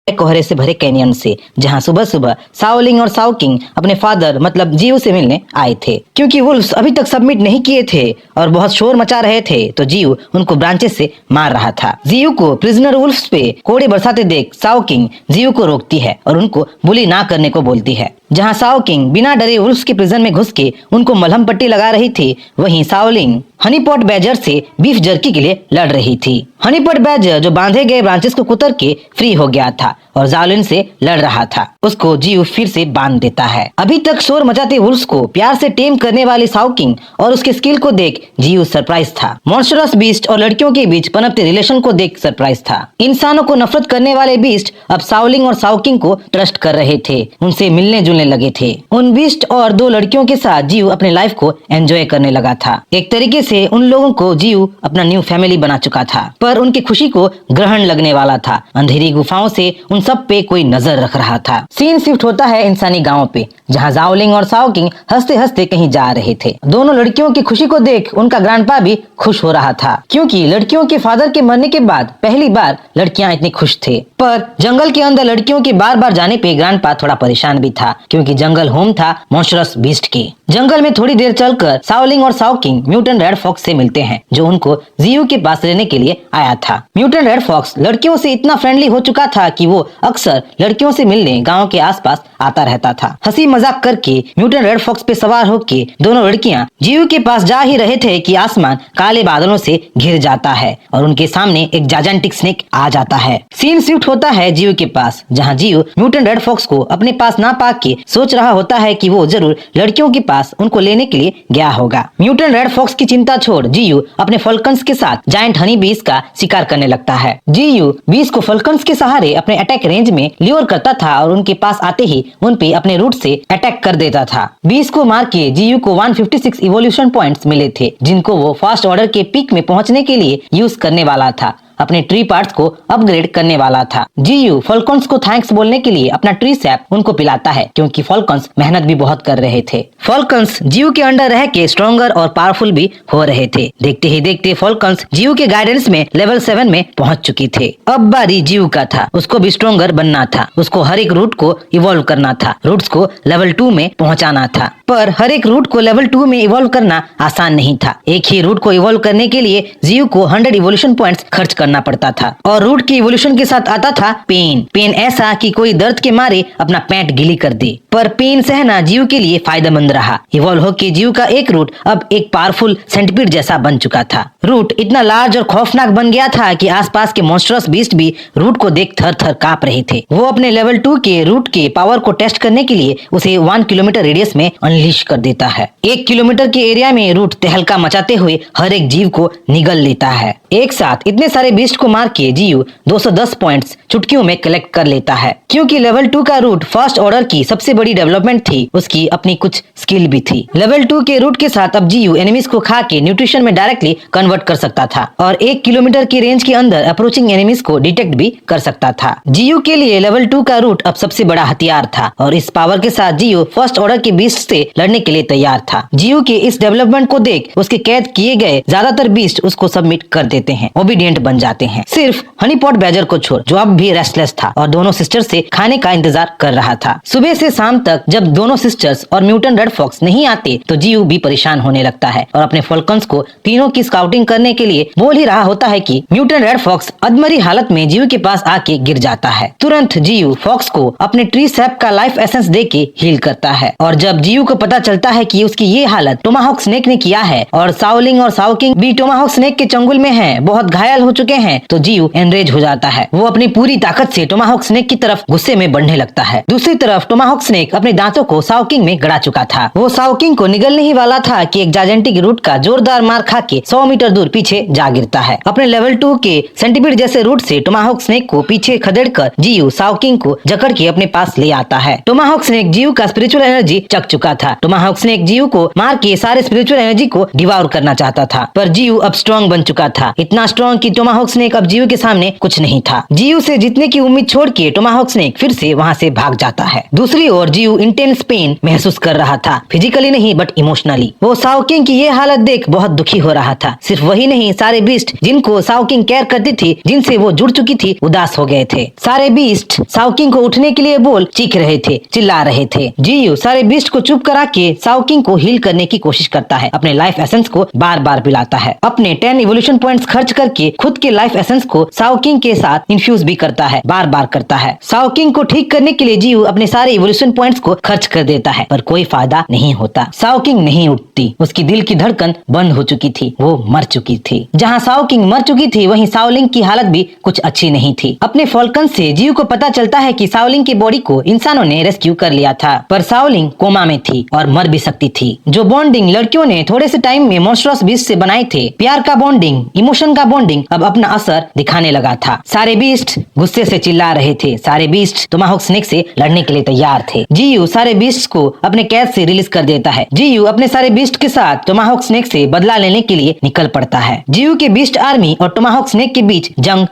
कोहरे से भरे कैनियन से, जहां सुबह सुबह शाओलिंग और शाओकिंग अपने फादर मतलब जीयू से मिलने आए थे। क्योंकि वुल्फ्स अभी तक सबमिट नहीं किए थे और बहुत शोर मचा रहे थे, तो जीयू उनको ब्रांचेस से मार रहा था। जीयू को प्रिजनर वुल्फ्स पे कोड़े बरसाते देख शाओकिंग जीयू को रोकती है और उनको बुली ना करने को बोलती है। जहां शाओकिंग बिना डरे वुल्फ्स के प्रिजन में घुस के उनको मलहम पट्टी लगा रही थी, वहीं शाओलिंग हनीपॉट बैजर से बीफ जर्की के लिए लड़ रही थी। हनीपॉट बैजर जो बांधे गए ब्रांचेस को कुतर के फ्री हो गया था और जाओलिन से लड़ रहा था, उसको जीयू फिर से बांध देता है। अभी तक शोर मचाते वुल्फ्स को प्यार से टेम करने वाली शाओकिंग और उसके स्किल को देख जीयू सरप्राइज था। मॉन्स्टरस बीस्ट और लड़कियों के बीच पनपते रिलेशन को देख सरप्राइज था। इंसानों को नफरत करने वाले बीस्ट अब शाओलिंग और शाओकिंग को ट्रस्ट कर रहे थे, उनसे मिलने जुलने लगे थे। उन बीस्ट और 2 लड़कियों के साथ जीयू अपने लाइफ को एंजॉय करने लगा था। एक तरीके से उन लोगों को जीयू अपना न्यू फैमिली बना चुका था, पर उनकी खुशी को ग्रहण लगने वाला था। अंधेरी गुफाओं से उन सब पे कोई नजर रख रहा था। सीन शिफ्ट होता है इंसानी गांव पे, जहां जाओलिंग और शाओकिंग हंसते हंसते कहीं जा रहे थे। दोनों लड़कियों की खुशी को देख उनका ग्रैंडपा भी खुश हो रहा था, क्योंकि लड़कियों के फादर के मरने के बाद पहली बार लड़कियां इतनी खुश थे। पर जंगल के अंदर लड़कियों के बार बार जाने पे ग्रैंडपा थोड़ा परेशान भी था, क्योंकि जंगल होम था मॉन्स्टरस बीस्ट के। जंगल में थोड़ी देर चलकर शाओलिंग और शाओकिंग म्यूटेंट रेड फॉक्स से मिलते हैं, जो उनको जीयू के पास रहने के लिए आया था। म्यूटेंट रेड फॉक्स लड़कियों से इतना फ्रेंडली हो चुका था कि वो अक्सर लड़कियों से मिलने गांव के आसपास आता रहता था। हंसी मजाक करके म्यूटेंट रेड फॉक्स पे सवार होके दोनों लड़कियां जीयू के पास जा ही रहे थे कि आसमान काले बादलों से घिर जाता है और उनके सामने एक जायंटिक स्नेक आ जाता है। सीन शिफ्ट होता है जीयू के पास, जहाँ जीयू म्यूटेंट रेड फॉक्स को अपने पास ना पा के सोच रहा होता है कि वो जरूर लड़कियों के पास उनको लेने के लिए गया होगा। म्यूटेंट रेड फॉक्स की चिंता छोड़ जीयू अपने फॉल्कन्स के साथ जायंट हनी बीस का शिकार करने लगता है। जीयू बीस को फॉल्कन्स के सहारे अपने अटैक रेंज में ल्योर करता था और उनके पास आते ही उन पे अपने रूट से अटैक कर देता था। बीस को मार के जीयू को 156 इवोल्यूशन पॉइंट्स मिले थे, जिनको वो फर्स्ट ऑर्डर के पीक में पहुंचने के लिए यूज करने वाला था। अपने ट्री पार्ट्स को अपग्रेड करने वाला था। जीयू फॉल्कन्स को थैंक्स बोलने के लिए अपना ट्री सैप उनको पिलाता है, क्योंकि फॉल्कन्स मेहनत भी बहुत कर रहे थे। फॉल्कन्स जीयू के अंडर रह के स्ट्रॉन्गर और पावरफुल भी हो रहे थे। देखते ही देखते फॉल्कन्स जीयू के गाइडेंस में लेवल 7 में पहुंच चुकी थे। अब बारी जीयू का था, उसको भी स्ट्रॉन्गर बनना था। उसको हर एक रूट को इवॉल्व करना था, रूट्स को लेवल 2 में पहुंचाना था। पर हर एक रूट को लेवल 2 में इवॉल्व करना आसान नहीं था। एक ही रूट को इवॉल्व करने के लिए जीयू को 100 इवोल्यूशन पॉइंट्स खर्च करना पड़ता था, और रूट की इवोल्यूशन के साथ आता था पेन ऐसा कि कोई दर्द के मारे अपना पेट गीली कर दे। पर पेन सहना जीव के लिए फायदेमंद रहा। इवॉल्व होकर जीव का एक रूट अब एक पावरफुल सेंटिपीड जैसा बन चुका था। रूट इतना लार्ज और खौफनाक बन गया था कि आसपास के मॉन्स्टरस बीस्ट भी रूट को देख थर थर कांप रहे थे। वो अपने लेवल 2 के रूट के पावर को टेस्ट करने के लिए उसे 1 किलोमीटर रेडियस में अनलीश कर देता है। 1 किलोमीटर के एरिया में रूट तहलका मचाते हुए हर एक जीव को निगल लेता है। एक साथ इतने सारे बीस्ट को मार के जीव 210 पॉइंट्स चुटकियों में कलेक्ट कर लेता है। क्योंकि लेवल 2 का रूट फर्स्ट ऑर्डर की सबसे बड़ी डेवलपमेंट थी, उसकी अपनी कुछ स्किल भी थी। लेवल 2 के रूट के साथ अब जीव एनिमीज को खा के न्यूट्रिशन में डायरेक्टली कन्वर्ट कर सकता था और 1 किलोमीटर की रेंज के अंदर अप्रोचिंग एनिमीज को डिटेक्ट भी कर सकता था। जीव के लिए लेवल 2 का रूट अब सबसे बड़ा हथियार था और इस पावर के साथ जीव फर्स्ट ऑर्डर के बीस्ट से लड़ने के लिए तैयार था। जीयू के इस डेवलपमेंट को देख उसके कैद किए गए ज्यादातर बीस्ट उसको सबमिट कर देते हैं, ओबीडियंट बन जाते हैं। सिर्फ हनी पॉट बैजर को छोड़, जो अब भी रेस्टलेस था और दोनों सिस्टर्स से खाने का इंतजार कर रहा था। सुबह से शाम तक जब दोनों सिस्टर्स और म्यूटेंट रेड फॉक्स नहीं आते तो जीयू भी परेशान होने लगता है और अपने फॉल्कन्स को तीनों की स्काउटिंग करने के लिए बोल ही रहा होता है कि म्यूटेंट रेड फॉक्स अधमरी हालत में जीयू के पास आके गिर जाता है। तुरंत जीयू फॉक्स को अपने ट्री सैप का लाइफ एसेंस दे के हील करता है और जब जीयू को पता चलता है कि उसकी ये हालत टोमाहॉक स्नेक ने किया है और साओलिंग और साओकिंग भी टोमाहॉक स्नेक के चंगुल में हैं, बहुत घायल हो चुके हैं, तो जीयू एनरेज हो जाता है। वो अपनी पूरी ताकत से टोमाहॉक स्नेक की तरफ गुस्से में बढ़ने लगता है। दूसरी तरफ टोमाहॉक स्नेक अपने दांतों को साओकिंग में गड़ा चुका था। वो साओकिंग को निगलने ही वाला था कि एक जायंटिक रूट का जोरदार मार खा के 100 मीटर दूर पीछे जा गिरता है। अपने लेवल 2 के सेंटीपीड जैसे रूट से टोमाहॉक स्नेक को पीछे खदेड़कर जीयू साओकिंग को जकड़ के अपने पास ले आता है। टोमाहॉक स्नेक जीयू का स्पिरिचुअल एनर्जी चख चुका था। टोमाहॉक स्नेक जीयू को मार के सारे स्पिरिचुअल एनर्जी को डिवाउर करना चाहता था, पर जीयू अब स्ट्रॉन्ग बन चुका था, इतना स्ट्रॉन्ग कि टोमाहॉक स्नेक अब जीयू के सामने कुछ नहीं था। जीयू से जीतने की उम्मीद छोड़ के टोमाहॉक स्नेक फिर से वहाँ से भाग जाता है। दूसरी ओर जीयू इंटेंस पेन महसूस कर रहा था, फिजिकली नहीं बट इमोशनली। वो साओकिंग की ये हालत देख बहुत दुखी हो रहा था। सिर्फ वही नहीं, सारे बीस्ट जिनको साओकिंग केयर करती थी, जिनसे वो जुड़ चुकी थी, उदास हो गए थे। सारे बीस्ट साओकिंग को उठने के लिए बोल चीख रहे थे, चिल्ला रहे थे। जीयू सारे बीस्ट को चुप करा के साओकिंग को हील करने की कोशिश करता है, अपने लाइफ एसेंस को बार बार पिलाता है। अपने 10 इवोल्यूशन पॉइंट्स खर्च करके खुद के लाइफ एसेंस को साओकिंग के साथ इन्फ्यूज भी करता है, बार बार करता है। साओकिंग को ठीक करने के लिए जीयू अपने सारे इवोल्यूशन पॉइंट्स को खर्च कर देता है, पर कोई फायदा नहीं होता। साओकिंग नहीं उठती, उसकी दिल की धड़कन बंद हो चुकी थी, वो मर चुकी थी। जहाँ साओकिंग मर चुकी थी वहीं साओलिंग की हालत भी कुछ अच्छी नहीं थी। अपने फॉल्कन से जीयू को पता चलता है कि साओलिंग की बॉडी को इंसानों ने रेस्क्यू कर लिया था, पर साओलिंग कोमा में थी और मर भी सकती थी। जो बॉन्डिंग लड़कियों ने थोड़े से टाइम में मॉन्स्ट्रस बीस्ट से बनाए थे, प्यार का बॉन्डिंग, इमोशन का बॉन्डिंग, अब अपना असर दिखाने लगा था। सारे बीस्ट गुस्से से चिल्ला रहे थे, सारे बीस्ट टोमाहॉक स्नेक से लड़ने के लिए तैयार थे। जीयू सारे बीस्ट को अपने कैद से रिलीज कर देता है। जीयू अपने सारे बीस्ट के साथ टोमाहॉक स्नेक से बदला लेने के लिए निकल पड़ता है। जीयू के बीस्ट आर्मी और टोमाहॉक स्नेक के बीच जंग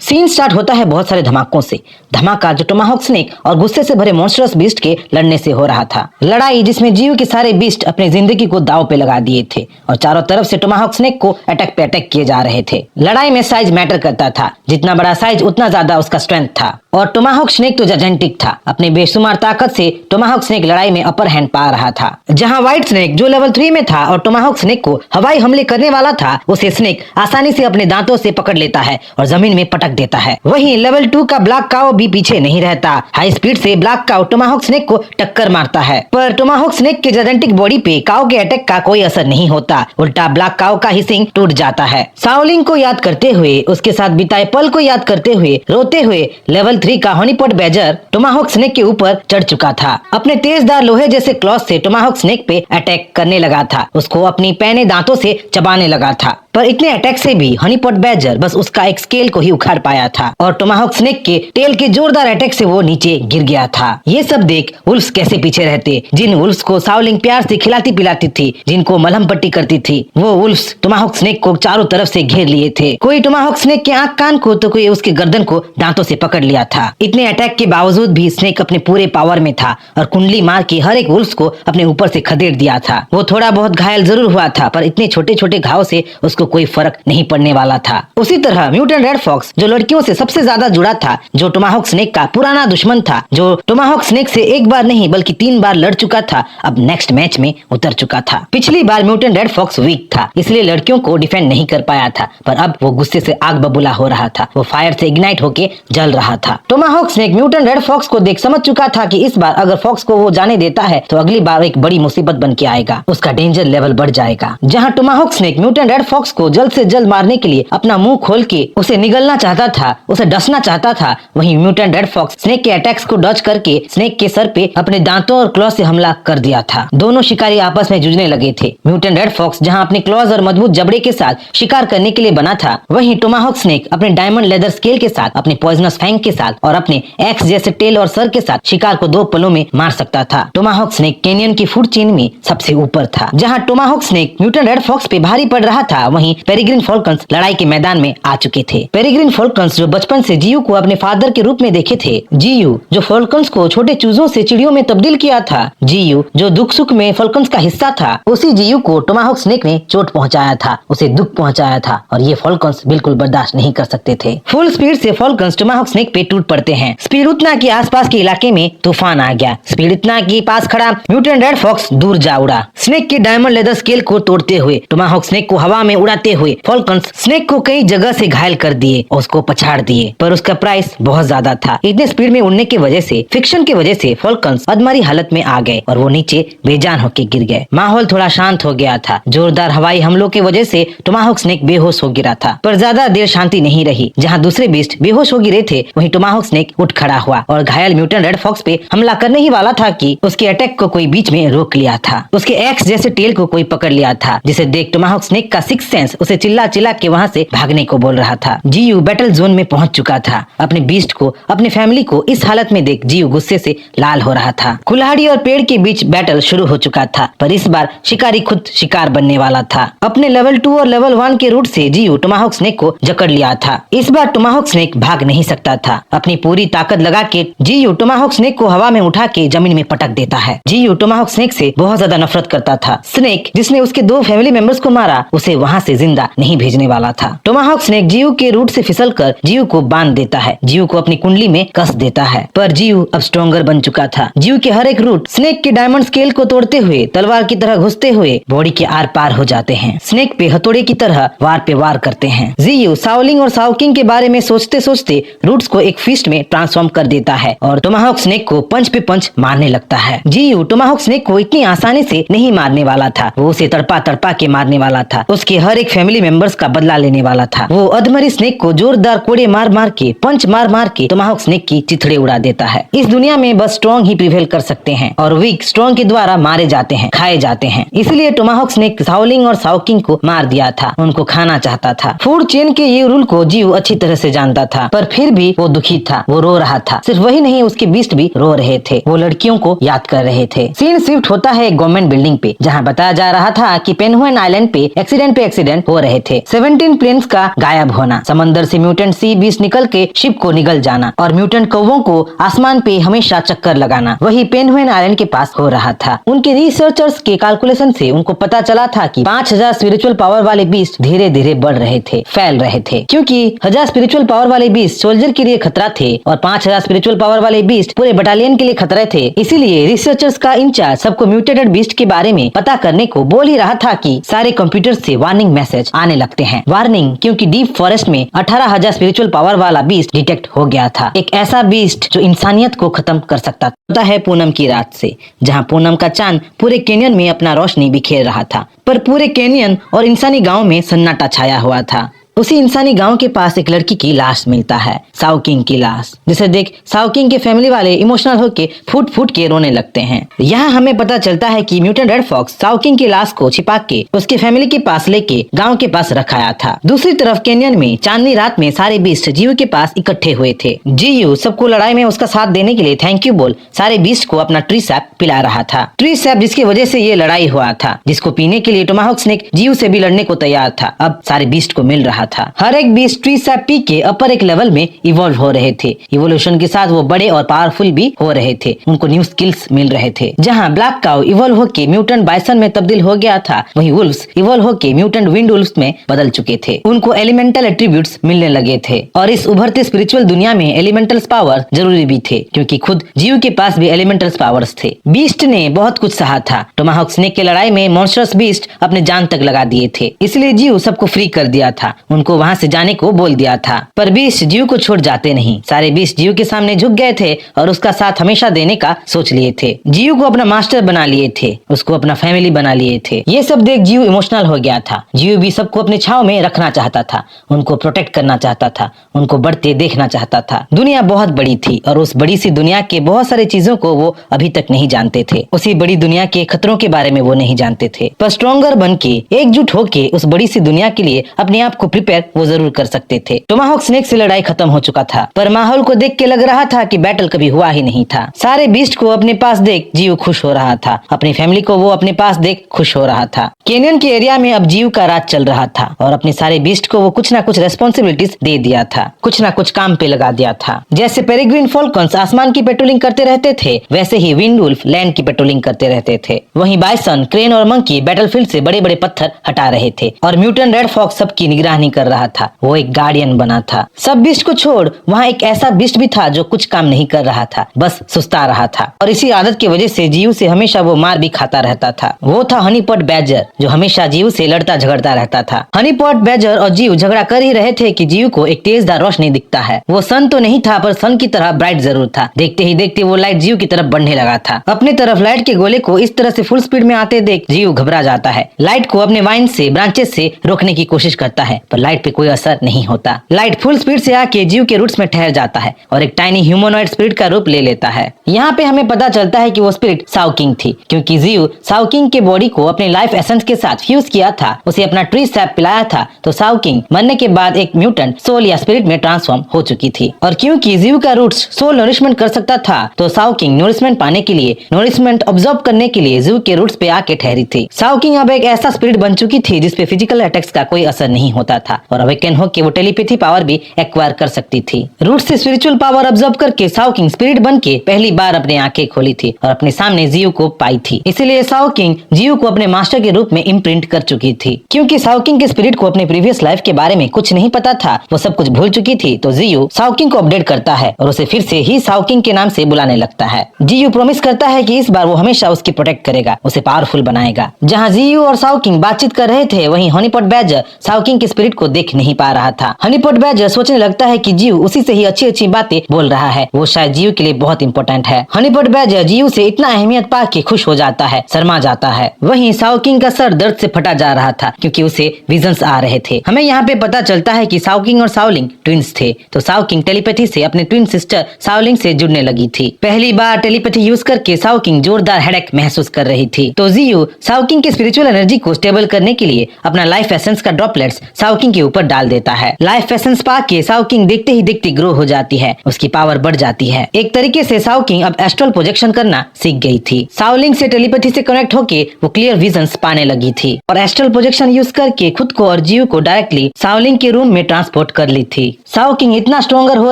सीन स्टार्ट होता है बहुत सारे धमाकों से। धमाका जो टोमाहॉक स्नेक और गुस्से से भरे मॉन्स्टरस बीस्ट के लड़ने से हो रहा था। लड़ाई जिसमें जीयू के सारे बीस्ट अपनी जिंदगी को दांव पे लगा दिए थे और चारों तरफ से टोमाहॉक स्नेक को अटैक पे अटैक किए जा रहे थे। लड़ाई में साइज मैटर करता था, जितना बड़ा साइज उतना ज्यादा उसका स्ट्रेंथ था और टोमाहॉक स्नेक तो जायंटिक था। अपने बेशुमार ताकत से टोमाहॉक स्नेक लड़ाई में अपर हैंड पा रहा था। जहां व्हाइट स्नेक जो लेवल 3 में था और टोमाहॉक स्नेक को हवाई हमले करने वाला था, उसे स्नेक आसानी से अपने दांतों से पकड़ लेता है और जमीन में पटक देता है। वहीं लेवल 2 का ब्लैक काओ भी पीछे नहीं रहता। हाई स्पीड से ब्लैक काओ टोमाहॉक स्नेक को टक्कर मारता है, पर टोमाहॉक स्नेक के जायंटिक बॉडी पे काओ के अटैक का कोई असर नहीं होता, उल्टा ब्लैक काओ का ही सिंग टूट जाता है। साओलिंग को याद करते हुए, उसके साथ बिताए पल को याद करते हुए, रोते हुए लेवल 3 का हनीपॉट बैजर टोमाहॉक स्नेक के ऊपर चढ़ चुका था। अपने तेजदार लोहे जैसे क्लॉथ से टोमाहॉक स्नेक पे अटैक करने लगा था, उसको अपनी पैने दांतों से चबाने लगा था। पर इतने अटैक से भी हनीपॉट बैजर बस उसका एक स्केल को ही उखाड़ पाया था और टोमाहॉक स्नेक के टेल के जोरदार अटैक से वो नीचे गिर गया था। ये सब देख वुल्फ्स कैसे पीछे रहते। जिन वुल्फ्स को साओलिंग प्यार से खिलाती पिलाती थी, जिनको मलहम पट्टी करती थी, वो वुल्फ्स टोमाहॉक स्नेक को चारों तरफ से घेर लिए थे। कोई टोमाहॉक स्नेक के आंख कान को तो कोई उसके गर्दन को दांतों से पकड़ लिया था। इतने अटैक के बावजूद भी स्नेक अपने पूरे पावर में था और कुंडली मार के हर एक वुल्फ्स को अपने ऊपर से खदेड़ दिया था। वो थोड़ा बहुत घायल जरूर हुआ था, पर इतने छोटे छोटे घाव से उसको कोई फर्क नहीं पड़ने वाला था। उसी तरह म्यूटेंट रेड फॉक्स जो लड़कियों से सबसे ज्यादा जुड़ा था, जो टोमाहॉक स्नेक का पुराना दुश्मन था, जो टोमाहॉक स्नेक से एक बार नहीं बल्कि 3 बार लड़ चुका था, अब नेक्स्ट मैच में उतर चुका था। पिछली बार म्यूटेंट रेड फॉक्स वीक था, इसलिए लड़कियों को डिफेंड नहीं कर पाया था, पर अब वो गुस्से से आग बबूला हो रहा था, वो फायर से इग्नाइट होके जल रहा था। Tomahawk snake mutant red fox को देख समझ चुका था कि इस बार अगर फॉक्स को वो जाने देता है तो अगली बार एक बड़ी मुसीबत बन के आएगा, उसका डेंजर लेवल बढ़ जाएगा। जहाँ tomahawk snake mutant red fox को जल्द से जल्द मारने के लिए अपना मुंह खोल के उसे निगलना चाहता था, उसे डसना चाहता था, वहीं म्यूटेंट रेड फॉक्स स्नेक के अटैक्स को डॉज करके स्नेक के सर पे अपने दांतों और क्लॉ से हमला कर दिया था। दोनों शिकारी आपस में जूझने लगे थे। म्यूटेंट रेड फॉक्स जहां अपने क्लॉज और मजबूत जबड़े के साथ शिकार करने के लिए बना था, वहीं टोमाहॉक स्नेक अपने डायमंड लेदर स्केल के साथ, अपने पॉइजनस फैंग के साथ चाल और अपने एक्स जैसे टेल और सर के साथ शिकार को 2 पलों में मार सकता था। टोमाहॉक स्नेक कैनियन की फूड चेन में सबसे ऊपर था। जहाँ tomahawk snake mutant red fox पे भारी पड़ रहा था, वहीं पेरिग्रिन फॉल्कन्स लड़ाई के मैदान में आ चुके थे। पेरिग्रिन फॉल्कन्स जो बचपन से जीयू को अपने फादर के रूप में देखे थे, जीयू जो फॉल्कन्स को छोटे चूजों से चिड़ियों में तब्दील किया था, जीयू जो दुख सुख में फॉल्कन्स का हिस्सा था, उसी जीयू को टोमाहॉक स्नेक ने चोट पहुंचाया था, उसे दुख पहुंचाया था और ये फॉल्कन्स बिल्कुल बर्दाश्त नहीं कर सकते थे। फुल स्पीड से फॉल्कन्स टोमाहॉक स्नेक पे टूट पड़ते हैं। स्पीड उतना कि आसपास के इलाके में तूफान आ गया। स्पीड इतना कि पास खड़ा म्यूटेंट रेड फॉक्स दूर जा उड़ा। स्नेक के डायमंड लेदर स्केल को तोड़ते हुए टोमाहॉक स्नेक को हवा में उड़ाते हुए फॉल्कन्स स्नेक को कई जगह से घायल कर दिए और उसको पछाड़ दिए, पर उसका प्राइस बहुत ज्यादा था। इतने स्पीड में उड़ने की वजह से, फ्रिक्शन की वजह से फॉल्कन्स अधमरी हालत में आ गए और वो नीचे बेजान होकर गिर गए। माहौल थोड़ा शांत हो गया था। जोरदार हवाई हमलों की वजह से टोमाहॉक स्नेक बेहोश हो गिरा था, पर ज्यादा देर शांति नहीं रही। जहाँ दूसरे बीस्ट बेहोश हो गिरे थे, वहीं टोमाहॉक स्नेक उठ खड़ा हुआ और घायल म्यूटेंट रेड फॉक्स पे हमला करने ही वाला था कि उसके अटैक को कोई बीच में रोक लिया था। उसके एक्स जैसे टेल को कोई पकड़ लिया था, जिसे देख टोमाहॉक स्नेक का सिक्स सेंस उसे चिल्ला चिल्ला के वहाँ से भागने को बोल रहा था। जीयू बैटल जोन में पहुंच चुका था। अपने बीस्ट को, अपने फैमिली को इस हालत में देख जीयू गुस्से से लाल हो रहा था। कुल्हाड़ी और पेड़ के बीच बैटल शुरू हो चुका था, पर इस बार शिकारी खुद शिकार बनने वाला था। अपने लेवल 2 और लेवल 1 के रूट से जीयू टोमाहॉक स्नेक को जकड़ लिया था। इस बार टोमाहॉक स्नेक भाग नहीं सकता था। अपनी पूरी ताकत लगा के जीयू टोमाहॉक स्नेक को हवा में उठा के जमीन में पटक देता है। जीयू टोमाहॉक स्नेक से बहुत ज्यादा नफरत करता था। स्नेक जिसने उसके 2 फैमिली मेंबर्स को मारा, उसे वहाँ से जिंदा नहीं भेजने वाला था। टोमाहॉक स्नेक जीयू के रूट से फिसलकर जीयू को बांध देता है। जीयू को अपनी कुंडली में कस देता है, पर जीयू अब स्ट्रॉन्गर बन चुका था। जीयू के हर एक रूट स्नेक के डायमंड स्केल को तोड़ते हुए, तलवार की तरह घुसते हुए बॉडी के आर पार हो जाते हैं। स्नेक पे हथौड़े की तरह वार पे वार करते हैं। जीयू शाओलिंग और शाओकिंग के बारे में सोचते सोचते रूट्स को एक फिस्ट में ट्रांसफॉर्म कर देता है और टोमाहॉक स्नेक को पंच पे पंच मारने लगता है। जीयू टोमाहॉक स्नेक को इतनी आसानी से नहीं मारने वाला था। वो उसे तड़पा तड़पा के मारने वाला था। उसके हर एक फैमिली मेंबर्स का बदला लेने वाला था। वो अधमरी स्नेक को जोरदार कोड़े मार मार के, पंच मार मार के टोमाहॉक स्नेक की चिथड़े उड़ा देता है। इस दुनिया में बस स्ट्रॉन्ग ही प्रिवेल कर सकते हैं और वीक स्ट्रॉन्ग के द्वारा मारे जाते हैं, खाए जाते हैं। इसलिए टोमाहॉक स्नेक शाओलिंग और शाओकिंग को मार दिया था, उनको खाना चाहता था। फूड चेन के ये रूल को जीयू अच्छी तरह से जानता था, पर फिर भी वो दुखी था। वो रो रहा था। सिर्फ वही नहीं, उसके बीस्ट भी रो रहे थे। वो लड़कियों को याद कर रहे थे। सीन शिफ्ट होता है एक गवर्नमेंट बिल्डिंग पे, जहाँ बताया जा रहा था कि पेनहुएन आइलैंड पे एक्सीडेंट हो रहे थे। 17 प्लेन्स का गायब होना, समंदर से म्यूटेंट सी बीस्ट निकल के शिप को निगल जाना और म्यूटेंट कौवों को आसमान पे हमेशा चक्कर लगाना, वही पेनहुएन आइलैंड के पास हो रहा था। उनके रिसर्चर्स के कैलकुलेशन से उनको पता चला था कि 5000 स्पिरिचुअल पावर वाले बीस्ट धीरे धीरे बढ़ रहे थे, फैल रहे थे। क्योंकि 1000 स्पिरिचुअल पावर वाले बीस्ट सोल्जर के लिए खतरा थे और 5000 स्पिरिचुअल पावर वाले बीस्ट पूरे बटालियन के लिए खतरे थे। इसीलिए रिसर्चर्स का इंचार्ज सबको म्यूटेटेड बीस्ट के बारे में पता करने को बोल ही रहा था कि सारे कंप्यूटर से वार्निंग मैसेज आने लगते हैं। वार्निंग क्योंकि डीप फॉरेस्ट में 18000 स्पिरिचुअल पावर वाला बीस्ट डिटेक्ट हो गया था। एक ऐसा बीस्ट जो इंसानियत को खत्म कर सकता है पूनम की रात से, जहाँ पूनम का चांद पूरे कैनियन में अपना रोशनी बिखेर रहा था, पर पूरे कैनियन और इंसानी गांव में सन्नाटा छाया हुआ था। उसी इंसानी गांव के पास एक लड़की की लाश मिलता है, शाओकिंग की लाश, जिसे देख शाओकिंग के फैमिली वाले इमोशनल होके फूट फूट के रोने लगते हैं। यहाँ हमें पता चलता है कि म्यूटेंट रेड फॉक्स शाओकिंग की लाश को छिपा के उसके फैमिली के पास लेके गांव के पास रखाया था। दूसरी तरफ कैनियन में चांदनी रात में सारे बीस्ट जीयू के पास इकट्ठे हुए थे। जीयू सबको लड़ाई में उसका साथ देने के लिए थैंक यू बोल सारे बीस्ट को अपना ट्री सैप पिला रहा था। ट्री सैप जिसकी वजह से ये लड़ाई हुआ था, जिसको पीने के लिए टोमाहॉक स्नेक जीयू से भी लड़ने को तैयार था, अब सारे बीस्ट को मिल रहा था। हर एक बीस्ट ट्री सैप पी के अपर एक लेवल में इवॉल्व हो रहे थे। इवोल्यूशन के साथ वो बड़े और पावरफुल भी हो रहे थे। उनको न्यू स्किल्स मिल रहे थे। जहाँ ब्लैक काउ इवॉल्व होके म्यूटेंट बाइसन में तब्दील हो गया था, वहीं वुल्व्स इवॉल्व होके म्यूटेंट विंड वुल्व्स में बदल चुके थे। उनको एलिमेंटल एट्रीब्यूट्स मिलने लगे थे और इस उभरते स्पिरिचुअल दुनिया में एलिमेंटल पावर जरूरी भी थे, क्योंकि खुद जीव के पास भी एलिमेंटल पावर्स थे। बीस्ट ने बहुत कुछ सहा था। टोमाहॉक स्नेक की लड़ाई में मॉन्स्टर्स बीस्ट अपने जान तक लगा दिए थे, इसलिए जीव सबको फ्री कर दिया था, उनको वहाँ से जाने को बोल दिया था। पर बीस्ट जीव को छोड़ जाते नहीं। सारे बीस्ट जीव के सामने झुक गए थे और उसका साथ हमेशा देने का सोच लिए थे। जीव को अपना मास्टर बना लिए थे, उसको अपना फैमिली बना लिए थे। ये सब देख जीव इमोशनल हो गया था। जीव भी सबको अपने छाव में रखना चाहता था, उनको प्रोटेक्ट करना चाहता था, उनको बढ़ते देखना चाहता था। दुनिया बहुत बड़ी थी और उस बड़ी सी दुनिया के बहुत सारी चीजों को वो अभी तक नहीं जानते थे। उसी बड़ी दुनिया के खतरों के बारे में वो नहीं जानते थे, पर स्ट्रॉन्गर बन के एकजुट होके उस बड़ी सी दुनिया के लिए अपने आप को प्रिपेयर वो जरूर कर सकते थे। टोमाहोक स्नेक से लड़ाई खत्म हो चुका था, पर माहौल को देख के लग रहा था कि बैटल कभी हुआ ही नहीं था। सारे बीस्ट को अपने पास देख जियो खुश हो रहा था, अपनी फैमिली को वो अपने पास देख खुश हो रहा था। कैनियन के एरिया में अब जियो का राज चल रहा था और अपने सारे बीस्ट को वो कुछ ना कुछ रेस्पॉन्सिबिलिटीज दे दिया था, कुछ ना कुछ काम पे लगा दिया था। जैसे पेरिग्विन फॉल्कन्स आसमान की पेट्रोलिंग करते रहते थे, वैसे ही विंड वुल्फ लैंड की पेट्रोलिंग करते रहते थे। वहीं बाइसन, क्रेन और मंकी बैटलफील्ड से बड़े बड़े पत्थर हटा रहे थे और म्यूटेंट रेड फॉक्स सबकी निगरानी कर रहा था। वो एक गार्डियन बना था। सब बीस्ट को छोड़ वहाँ एक ऐसा बीस्ट भी था जो कुछ काम नहीं कर रहा था, बस सुस्ता रहा था, और इसी आदत की वजह से जियो से हमेशा वो मार भी खाता रहता था। वो था हनीपॉट बैजर, जो हमेशा जियो से लड़ता झगड़ता रहता था। हनीपॉट बैजर और जियो झगड़ा कर ही रहे थे कि जियो को एक तेजदार रोशनी दिखता है। वो सन तो नहीं था, पर सन की तरह ब्राइट जरूर था। देखते ही देखते वो लाइट जियो की तरफ बढ़ने लगा था। अपनी तरफ लाइट के गोले को इस तरह से फुल स्पीड में आते देख जियो घबरा जाता है। लाइट को अपने वाइन से, ब्रांचेस से रोकने की कोशिश करता है, पर लाइट पे कोई असर नहीं होता। लाइट फुल स्पीड से आके जियो के रूट्स में ठहर जाता है और एक टाइनी ह्यूमनॉइड स्पिरिट का रूप ले लेता है। यहाँ पे हमें पता चलता है कि वो स्पिरिट साउकिंग थी, क्योंकि जियो साउकिंग के बॉडी को अपने लाइफ एसेंस के साथ फ्यूज किया था, उसे अपना ट्री सैप पिलाया था, तो साउकिंग मरने के बाद एक म्यूटेंट सोल या स्पिरिट में ट्रांसफॉर्म हो चुकी थी। और क्योंकि जियो का रूट्स सोल नरिशमेंट कर सकता था, तो साउकिंग नरिशमेंट पाने के लिए, नरिशमेंट ऑब्जर्व करने के लिए जियो के रूट्स पे आके ठहरी थी। साउकिंग अब एक ऐसा स्पिरिट बन चुकी थी जिसपे फिजिकल अटैक्स का कोई असर नहीं होता था और अवेकन होके वो टेलीपैथी पावर भी एक्वायर कर सकती थी। रूट्स से स्पिरिचुअल पावर ऑब्जर्व करके साउकिंग स्पिरिट बन के पहली बार अपनी आंखें खोली थी और अपने सामने जियो को पाई थी। इसलिए साउकिंग जियो को अपने मास्टर के रूप में इम्प्रिंट कर चुकी थी। क्योंकि साउकिंग के स्पिरिट को अपने प्रीवियस लाइफ के बारे में कुछ नहीं पता था, वो सब कुछ भूल चुकी थी, तो जियो साउकिंग को अपडेट करता है और उसे फिर से ही साउकिंग के नाम से बुलाने लगता है। जियो प्रॉमिस करता है कि इस बार वो हमेशा उसकी प्रोटेक्ट करेगा, उसे पावरफुल बनाएगा। जहाँ जियो और साउकिंग बातचीत कर रहे थे, वहीं हनीपॉट बैजर साउकिंग के स्पिरिट को देख नहीं पा रहा था। हनीपॉट बैजर सोचने लगता है कि जियो उसी से ही अच्छी अच्छी बातें बोल रहा है, वो शायद जियो के लिए बहुत इंपॉर्टेंट है। हनीपॉट बैजर जियो से इतना अहमियत पा के खुश हो जाता है, शर्मा जाता है। वहीं साउकिंग का सर दर्द से फटा जा रहा था क्योंकि उसे विजन्स आ रहे थे। हमें यहाँ पे पता चलता है कि साउकिंग और साउलिंग ट्विंस थे, तो साउकिंग टेलीपैथी से अपने ट्विन सिस्टर साउलिंग से जुड़ने लगी थी। पहली बार टेलीपैथी यूज करके साउकिंग जोरदार हेडेक महसूस कर रही थी, तो जियो साउकिंग के स्पिरिचुअल एनर्जी को स्टेबल करने के लिए अपना लाइफ एसेंस का ड्रॉपलेट्स साउकिंग के ऊपर डाल देता है। लाइफ एसेंस पाके साउकिंग देखते ही देखते ग्रो हो जाती है, उसकी पावर बढ़ जाती है। एक तरीके से साउकिंग अब एस्ट्रल प्रोजेक्शन करना सीख गई थी। साउलिंग से टेलीपैथी से कनेक्ट होके वो क्लियर विजन्स पाने लगी थी और एस्ट्रल प्रोजेक्शन यूज करके खुद को और जियो को डायरेक्टली साउलिंग के रूम में ट्रांसपोर्ट कर ली थी। साउकिंग इतना स्ट्रॉन्गर हो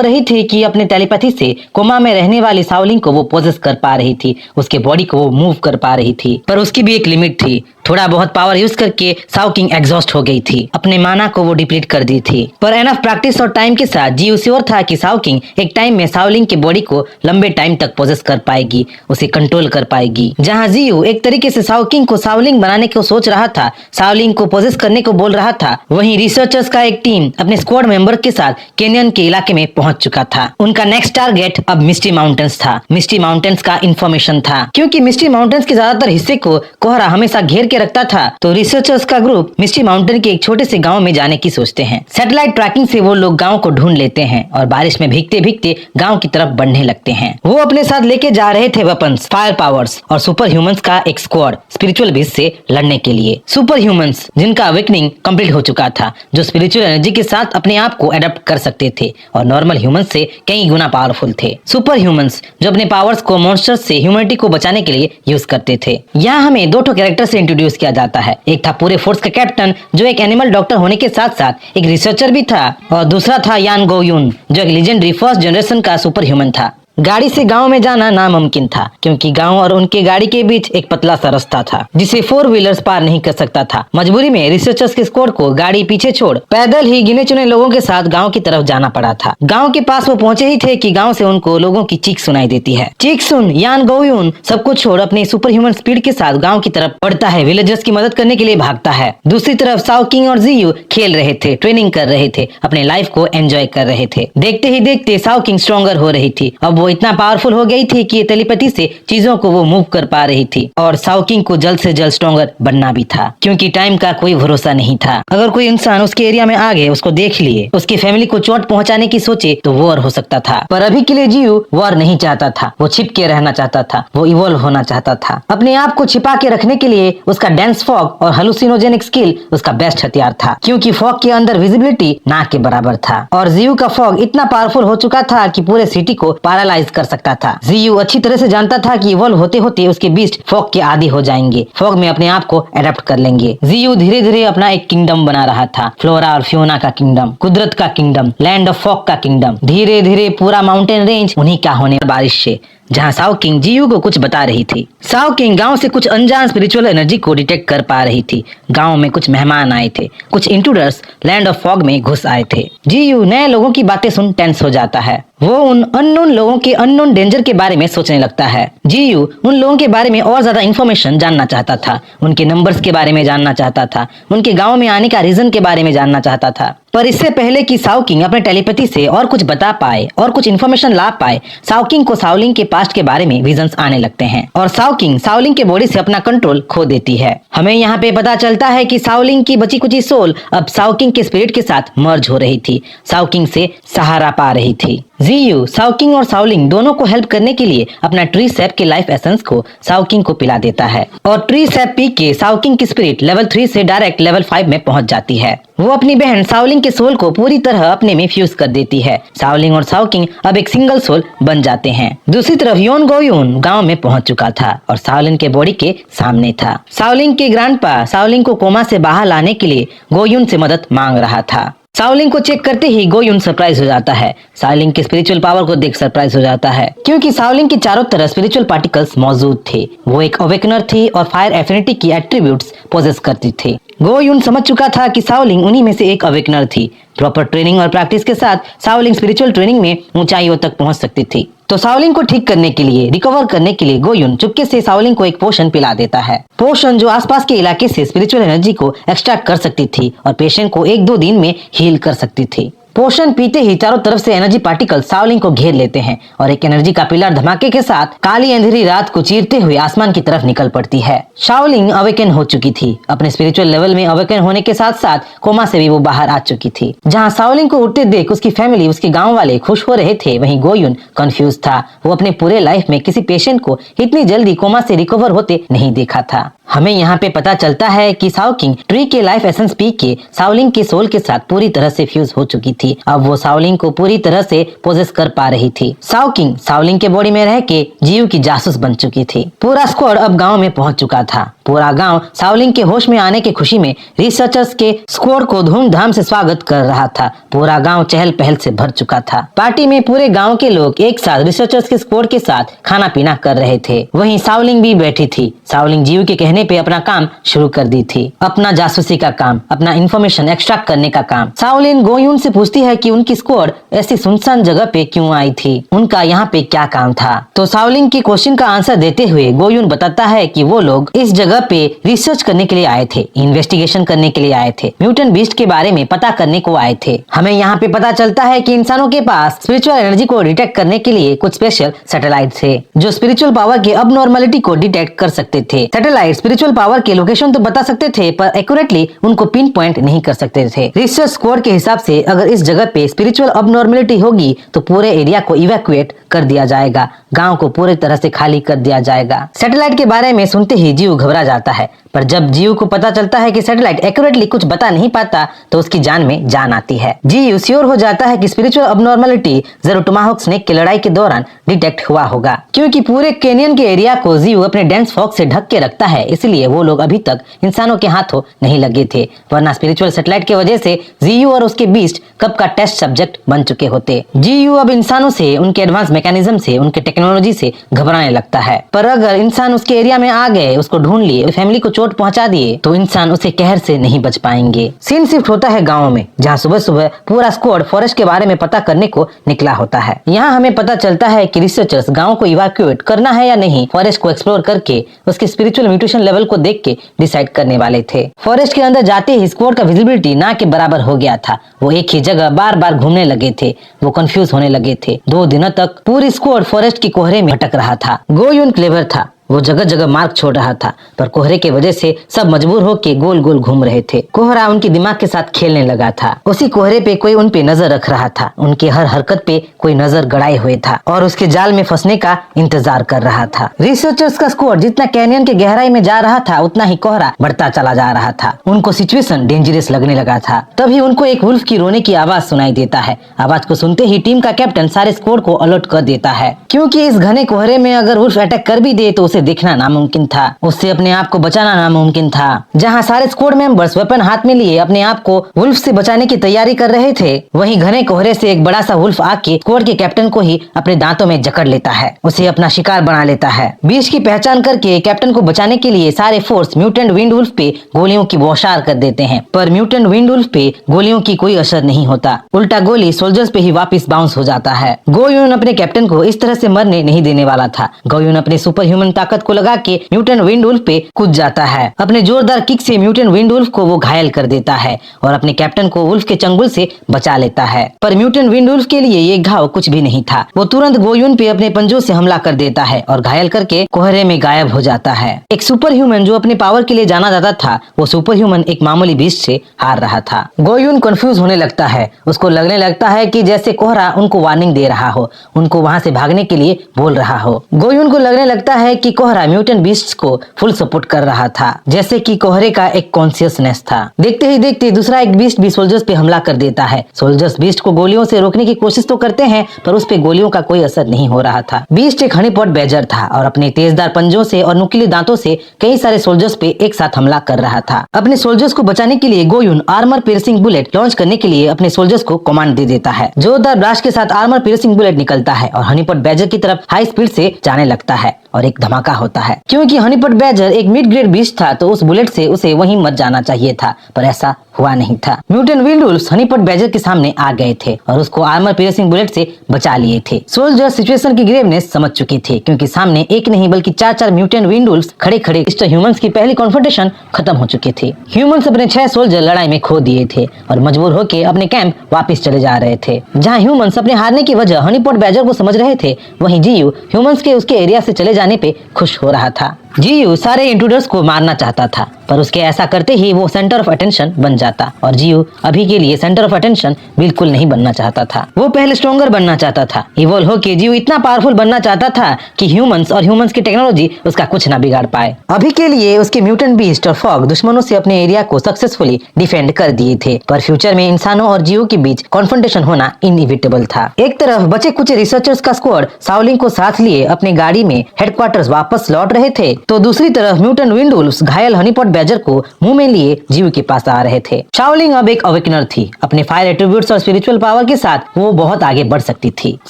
रही थी कि अपने टेलीपैथी से कोमा में रहने वाली साउलिंग को वो पोजेस कर पा रही थी, उसके बॉडी को वो मूव कर पा रही थी, पर उसकी भी एक लिमिट थी। थोड़ा बहुत पावर यूज करके साउकिंग एग्जॉस्ट हो गई थी, अपने माना को वो डिप्लीट कर दी थी। पर एनफ प्रैक्टिस और टाइम के साथ जियो श्योर था कि साउकिंग एक टाइम में साउलिंग के बॉडी को लंबे टाइम तक पोजेस कर पाएगी, उसे कंट्रोल कर पाएगी। जहाँ जियो एक तरीके से साउकिंग को साउलिंग बनाने को सोच रहा था, साउलिंग को पोजेस करने को बोल रहा था, वहीं रिसर्चर्स का एक टीम अपने स्क्वाड मेंबर के साथ कैनियन के इलाके में पहुंच चुका था। उनका नेक्स्ट टारगेट अब मिस्टी माउंटेन्स था। मिस्टी माउंटेन्स का इंफॉर्मेशन था, क्योंकि मिस्टी माउंटेन्स के ज्यादातर हिस्से को कोहरा हमेशा घेर के रखता था, तो रिसर्चर्स का ग्रुप मिस्टी माउंटेन के एक छोटे से गांव में जाने की सोचते हैं। सैटेलाइट ट्रैकिंग से वो लोग गांव को ढूंढ लेते हैं और बारिश में भीगते भीगते गांव की तरफ बढ़ने लगते हैं। वो अपने साथ लेके जा रहे थे वेपन्स, फायर पावर्स और सुपर ह्यूमंस का एक स्क्वाड स्पिरिचुअल बीस्ट से लड़ने के लिए। सुपर ह्यूमंस जिनका अवेकनिंग कंप्लीट हो चुका था, जो स्पिरिचुअल एनर्जी के साथ अपने आप को अडॉप्ट कर सकते थे और नॉर्मल ह्यूमंस से कई गुना पावरफुल थे। सुपर ह्यूमंस जो अपने पावर्स को मॉन्स्टर्स से ह्यूमैनिटी को बचाने के लिए यूज करते थे। यहाँ हमें दो कैरेक्टर से इंट्रोड्यूस किया जाता है। एक था पूरे फोर्स का कैप्टन, जो एक एनिमल डॉक्टर होने के साथ साथ एक रिसर्चर भी था, और दूसरा था यान गोयुन, जो एक लेजेंडरी फर्स्ट जनरेशन का सुपर ह्यूमन था। गाड़ी से गांव में जाना नामुमकिन था, क्योंकि गांव और उनके गाड़ी के बीच एक पतला सा रास्ता था जिसे 4 व्हीलर्स पार नहीं कर सकता था। मजबूरी में रिसर्चर्स के स्क्वाड को गाड़ी पीछे छोड़ पैदल ही गिने चुने लोगों के साथ गांव की तरफ जाना पड़ा था। गांव के पास वो पहुंचे ही थे कि गांव से उनको लोगों की चीख सुनाई देती है। चीख सुन यान गोयुन सब कुछ छोड़ अपने सुपर ह्यूमन स्पीड के साथ गाँव की तरफ बढ़ता है, विलेजर्स की मदद करने के लिए भागता है। दूसरी तरफ साउकिंग और जियो खेल रहे थे, ट्रेनिंग कर रहे थे, अपने लाइफ को एंजॉय कर रहे थे। देखते ही देखते साउकिंग स्ट्रॉन्गर हो रही थी। अब वो इतना पावरफुल हो गई थी कि टेलीपैथी से चीजों को वो मूव कर पा रही थी। और साउकिंग को जल्द से जल्द स्ट्रॉन्गर बनना भी था, क्योंकि टाइम का कोई भरोसा नहीं था। अगर कोई इंसान उसके एरिया में आ गए, उसको देख लिए, उसकी फैमिली को चोट पहुंचाने की सोचे तो वॉर हो सकता था। पर अभी के लिए जियू वॉर नहीं चाहता था, वो छिप के रहना चाहता था, वो इवॉल्व होना चाहता था। अपने आप को छिपा के रखने के लिए उसका डेंस फॉग और हेलुसिनोजेनिक स्किल उसका बेस्ट हथियार था, क्योंकि फॉग के अंदर विजिबिलिटी ना के बराबर था। और जियू का फॉग इतना पावरफुल हो चुका था कि पूरे सिटी को पैरालाइज कर सकता था। जियू अच्छी तरह से जानता था कि इवॉल्व होते होते उसके बीस्ट फॉग के आदी हो जाएंगे, फॉग में अपने आप को अडेप्ट कर लेंगे। जियू धीरे धीरे अपना एक किंगडम बना रहा था, फ्लोरा और फियोना का किंगडम, कुदरत का किंगडम, लैंड ऑफ फॉग का किंगडम। धीरे धीरे पूरा माउंटेन रेंज उन्हीं का होने बारिश से, जहाँ साओ किंग जियू को कुछ बता रही थी। साओ किंग गांव से कुछ अनजान स्पिरिचुअल एनर्जी को डिटेक्ट कर पा रही थी। गांव में कुछ मेहमान आए थे, कुछ इंट्रूडर्स लैंड ऑफ फॉग में घुस आए थे। जियू नए लोगों की बातें सुन टेंस हो जाता है। वो उन अननोन लोगों के अननोन डेंजर के बारे में सोचने लगता है। जियू उन लोगों के बारे में और ज्यादा इन्फॉर्मेशन जानना चाहता था, उनके नंबर्स के बारे में जानना चाहता था, उनके गाँव में आने का रीजन के बारे में जानना चाहता था। पर इससे पहले कि साओ किंग अपने टेलीपैथी से और कुछ बता पाए और कुछ इन्फॉर्मेशन ला पाए, साओ किंग को साओलिंग के पास्ट के बारे में विजन्स आने लगते हैं और साओ किंग साओलिंग के बॉडी से अपना कंट्रोल खो देती है। हमें यहाँ पे पता चलता है कि साओलिंग की बची कुची सोल अब साओ किंग के स्पिरिट के साथ मर्ज हो रही थी, साओ किंग से सहारा पा रही थी। जियू साओ किंग और साओलिंग दोनों को हेल्प करने के लिए अपना ट्री सैप के लाइफ एसेंस को साओ किंग को पिला देता है और ट्री सैप पी के साओ किंग की स्पिरिट लेवल 3 से डायरेक्ट लेवल 5 में पहुंच जाती है। वो अपनी बहन साओलिंग के सोल को पूरी तरह अपने में फ्यूज कर देती है। साओलिंग और साओ किंग अब एक सिंगल सोल बन जाते हैं। दूसरी तरफ योन गोयून गांव में पहुंच चुका था और साओलिंग के बॉडी के सामने था। साओलिंग के ग्रैंडपा साओलिंग को कोमा से बाहर लाने के लिए गोयून से मदद मांग रहा था। साओलिंग को चेक करते ही गोयून सरप्राइज हो जाता है। साओलिंग के स्पिरिचुअल पावर को देख सरप्राइज हो जाता है, क्योंकि साओलिंग के चारों तरफ स्पिरिचुअल पार्टिकल्स मौजूद थे। वो एक अवेकनर थी और फायर एफिनिटी की एट्रीब्यूट्स पोजेस करती थी। गोयून समझ चुका था कि साओलिंग उन्हीं में से एक अवेकनर थी। प्रॉपर ट्रेनिंग और प्रैक्टिस के साथ साओलिंग स्पिरिचुअल ट्रेनिंग में ऊंचाइयों तक पहुंच सकती थी। तो साओलिंग को ठीक करने के लिए, रिकवर करने के लिए गोयून चुपके से साओलिंग को एक पोशन पिला देता है। पोशन जो आसपास के इलाके से स्पिरिचुअल एनर्जी को एक्सट्रैक्ट कर सकती थी और पेशेंट को 1-2 दिन में हील कर सकती थी। पोशन पीते ही चारों तरफ से एनर्जी पार्टिकल साओलिंग को घेर लेते हैं और एक एनर्जी का पिलर धमाके के साथ काली अंधेरी रात को चीरते हुए आसमान की तरफ निकल पड़ती है। साओलिंग अवेकन हो चुकी थी। अपने स्पिरिचुअल लेवल में अवेकन होने के साथ साथ कोमा से भी वो बाहर आ चुकी थी। जहां साओलिंग को उठते देख उसकी फैमिली, उसके गाँव वाले खुश हो रहे थे, वहीं गोयून कंफ्यूज था। वो अपने पूरे लाइफ में किसी पेशेंट को इतनी जल्दी कोमा से रिकवर होते नहीं देखा था। हमें यहाँ पे पता चलता है कि साओ किंग ट्री के लाइफ एसेंस पी के साओलिंग के सोल के साथ पूरी तरह से फ्यूज हो चुकी थी। अब वो साओलिंग को पूरी तरह से पोजेस कर पा रही थी। साओ किंग साओलिंग के बॉडी में रह के जियू की जासूस बन चुकी थी। पूरा स्क्वाड अब गांव में पहुंच चुका था। पूरा गांव साओलिंग के होश में आने की खुशी में रिसर्चर्स के स्क्वाड को धूमधाम से स्वागत कर रहा था। पूरा गांव चहल पहल से भर चुका था। पार्टी में पूरे गांव के लोग एक साथ रिसर्चर्स के स्क्वाड के साथ खाना पीना कर रहे थे। वहीं साओलिंग भी बैठी थी। साओलिंग जियू के कहने पे अपना काम शुरू कर दी थी, अपना जासूसी का काम, अपना इंफॉर्मेशन एक्सट्रैक्ट करने का काम। साओलिन गोयून से पूछती है कि उनकी स्क्वाड ऐसी सुनसान जगह पे क्यों आई थी, उनका यहाँ पे क्या काम था। तो साओलिन के क्वेश्चन का आंसर देते हुए गोयून बताता है कि वो लोग इस जगह पे रिसर्च करने के लिए आए थे, इन्वेस्टिगेशन करने के लिए आए थे, म्यूटेंट बीस्ट के बारे में पता करने को आए थे। हमें यहाँ पे पता चलता है कि इंसानों के पास स्पिरिचुअल एनर्जी को डिटेक्ट करने के लिए कुछ स्पेशल सैटेलाइट थे, जो स्पिरिचुअल पावर के अबनॉर्मलिटी को डिटेक्ट कर सकते थे। सैटेलाइट स्पिरिचुअल पावर के लोकेशन तो बता सकते थे, पर एक्यूरेटली उनको पिन पॉइंट नहीं कर सकते थे। रिसर्च स्क्वाड के हिसाब से अगर इस जगह पे स्पिरिचुअल अबनॉर्मलिटी होगी तो पूरे एरिया को इवैक्यूएट कर दिया जाएगा, गांव को पूरी तरह से खाली कर दिया जाएगा। सैटेलाइट के बारे में सुनते ही जियू घबरा जाता है, पर जब जियू को पता चलता है कि सैटेलाइट एक्यूरेटली कुछ बता नहीं पाता तो उसकी जान में जान आती है। जियू श्योर हो जाता है कि स्पिरिचुअल अबनॉर्मलिटी जरूर टोमाहोक स्नेक की लड़ाई के दौरान डिटेक्ट हुआ होगा, क्योंकि पूरे कैनियन के एरिया को जियू अपने डेंस फॉग से ढक के रखता है, इसलिए वो लोग अभी तक इंसानों के हाथों नहीं लगे थे, वरना स्पिरिचुअल सैटेलाइट की वजह से जियू और उसके बीस्ट कब का टेस्ट सब्जेक्ट बन चुके होते। जियू अब इंसानों से, उनके एडवांस मैकेनिज्म से, उनके टेक्नोलॉजी से घबराने लगता है। पर अगर इंसान उसके एरिया में आ गए, उसको ढूंढ लिए फैमिली को चोट पहुंचा दिए तो इंसान उसे कहर से नहीं बच पाएंगे। सीन शिफ्ट होता है गाँव में, जहाँ सुबह सुबह पूरा स्क्वाड फॉरेस्ट के बारे में पता करने को निकला होता है। यहाँ हमें पता चलता है कि रिसर्चर्स गाँव को इवैक्यूएट करना है या नहीं फॉरेस्ट को एक्सप्लोर करके उसके स्पिरिचुअल म्यूटेशन लेवल को देख के डिसाइड करने वाले थे। फॉरेस्ट के अंदर जाते ही स्क्वाड का विजिबिलिटी ना के बराबर हो गया था। वो एक ही जगह बार बार घूमने लगे थे, वो कंफ्यूज होने लगे थे। 2 दिनों तक पूरी स्क्वाड फॉरेस्ट की कोहरे में भटक रहा था। गो यून क्लेवर था, वो जगह जगह मार्क छोड़ रहा था, पर कोहरे के वजह से सब मजबूर होकर गोल गोल घूम रहे थे। कोहरा उनके दिमाग के साथ खेलने लगा था। उसी कोहरे पे कोई उन पे नजर रख रहा था, उनके हर हरकत पे कोई नजर गड़ाए हुए था और उसके जाल में फंसने का इंतजार कर रहा था। रिसर्चर्स का स्क्वाड जितना कैनियन के गहराई में जा रहा था उतना ही कोहरा बढ़ता चला जा रहा था। उनको सिचुएशन डेंजरस लगने लगा था। तभी उनको एक वुल्फ की रोने की आवाज सुनाई देता है। आवाज को सुनते ही टीम का कैप्टन सारे स्क्वाड को अलर्ट कर देता है, क्योंकि इस घने कोहरे में अगर वुल्फ अटैक कर भी दे तो उसे देखना नामुमकिन था, उससे अपने आप को बचाना नामुमकिन था। जहां सारे स्क्वाड मेंबर्स वेपन हाथ में लिए अपने आप को वुल्फ से बचाने की तैयारी कर रहे थे, वहीं घने कोहरे से एक बड़ा सा वुल्फ आके स्क्वाड के कैप्टन को ही अपने दांतों में जकड़ लेता है, उसे अपना शिकार बना लेता है। बीच की पहचान करके कैप्टन को बचाने के लिए सारे फोर्स म्यूटेंट विंड वुल्फ पे गोलियों की बौछार कर देते हैं, पर म्यूटेंट विंड वुल्फ पे गोलियों की कोई असर नहीं होता। उल्टा गोली सोल्जर्स पे ही वापस बाउंस हो जाता है। गोयून अपने कैप्टन को इस तरह से मरने नहीं देने वाला था। गोयून अपने सुपर ह्यूमन ताकत को लगा के म्यूटेंट विंड वुल्फ पे कूद जाता है। अपने जोरदार किक से म्यूटेंट विंड वुल्फ को वो घायल कर देता है और अपने कैप्टन को वुल्फ के चंगुल से बचा लेता है। पर म्यूटेंट विंड वुल्फ के लिए ये घाव कुछ भी नहीं था। वो तुरंत गोयून पे अपने पंजों से हमला कर देता है और घायल करके कोहरे में गायब हो जाता है। एक सुपर ह्यूमन जो अपने पावर के लिए जाना जाता था, वो सुपर ह्यूमन एक मामूली बीस्ट से हार रहा था। गोयून कंफ्यूज होने लगता है। उसको लगने लगता है कि जैसे कोहरा उनको वार्निंग दे रहा हो, उनको वहाँ से भागने के लिए बोल रहा हो। गोयून को लगने लगता है कि कोहरा म्यूटेंट बीस्ट को फुल सपोर्ट कर रहा था, जैसे कि कोहरे का एक कॉन्शियसनेस था। देखते ही देखते दूसरा एक बीस्ट भी सोल्जर्स पे हमला कर देता है। सोल्जर्स बीस्ट को गोलियों से रोकने की कोशिश तो करते हैं, पर उस पे गोलियों का कोई असर नहीं हो रहा था। बीस्ट एक हनीपॉट बैजर था और अपने तेजदार पंजों से और नुकीले दांतों से कई सारे सोल्जर्स पे एक साथ हमला कर रहा था। अपने सोल्जर्स को बचाने के लिए गोयून आर्मर पियर्सिंग बुलेट लॉन्च करने के लिए अपने सोल्जर्स को कमांड दे देता है। जोरदार ब्लास्ट के साथ आर्मर पियर्सिंग बुलेट निकलता है और हनीपॉट बैजर की तरफ हाई स्पीड से जाने लगता है और एक धमाका होता है। क्योंकि हनीपॉट बैजर एक मिड ग्रेड बीस्ट था, तो उस बुलेट से उसे वहीं मर जाना चाहिए था, पर ऐसा हुआ नहीं था। Mutant wind wolves honeypot badger के सामने आ गए थे और उसको आर्मर पियर्सिंग बुलेट से बचा लिए थे। सोल्जर सिचुएशन की ग्रेवनेस समझ चुके थे, क्योंकि सामने एक नहीं बल्कि 4 म्यूटेंट विंड वुल्फ्स खड़े खड़े ह्यूमंस की पहली कॉन्फ्रंटेशन खत्म हो चुके थे। ह्यूमंस अपने 6 सोल्जर लड़ाई में खो दिए थे और मजबूर होकर अपने कैंप वापस चले जा रहे थे। जहाँ ह्यूमंस अपने हारने की वजह हनीपॉट बैजर को समझ रहे थे, वहीं जीयू ह्यूमंस के उसके एरिया से चले जाने पे खुश हो रहा था। जीयू सारे इंट्रूडर्स को मारना चाहता था, पर उसके ऐसा करते ही वो सेंटर ऑफ अटेंशन बन जाता और जीयू अभी के लिए सेंटर ऑफ अटेंशन बिल्कुल नहीं बनना चाहता था। वो पहले स्ट्रॉन्गर बनना चाहता था। इवॉल्व होके जीयू इतना पावरफुल बनना चाहता था कि ह्यूमंस और ह्यूमंस की टेक्नोलॉजी उसका कुछ ना बिगाड़ पाए। अभी के लिए उसके म्यूटेंट बीस्ट और फॉग दुश्मनों से अपने एरिया को सक्सेसफुली डिफेंड कर दिए थे, पर फ्यूचर में इंसानों और जीवों के बीच कॉन्फ्रंटेशन होना इनइविटेबल था। एक तरफ बचे कुछ रिसर्चर्स का स्क्वाड शाओलिंग को साथ लिए अपने गाड़ी में हेडक्वार्टर्स वापस लौट रहे थे, तो दूसरी तरफ म्यूटेंट विंड वुल्फ्स घायल हनीपॉट बैजर को मुंह में लिए जीव के पास आ रहे थे। शाओलिंग अब एक अवेकनर थी। अपने फायर एट्रीब्यूट्स और स्पिरिचुअल पावर के साथ वो बहुत आगे बढ़ सकती थी।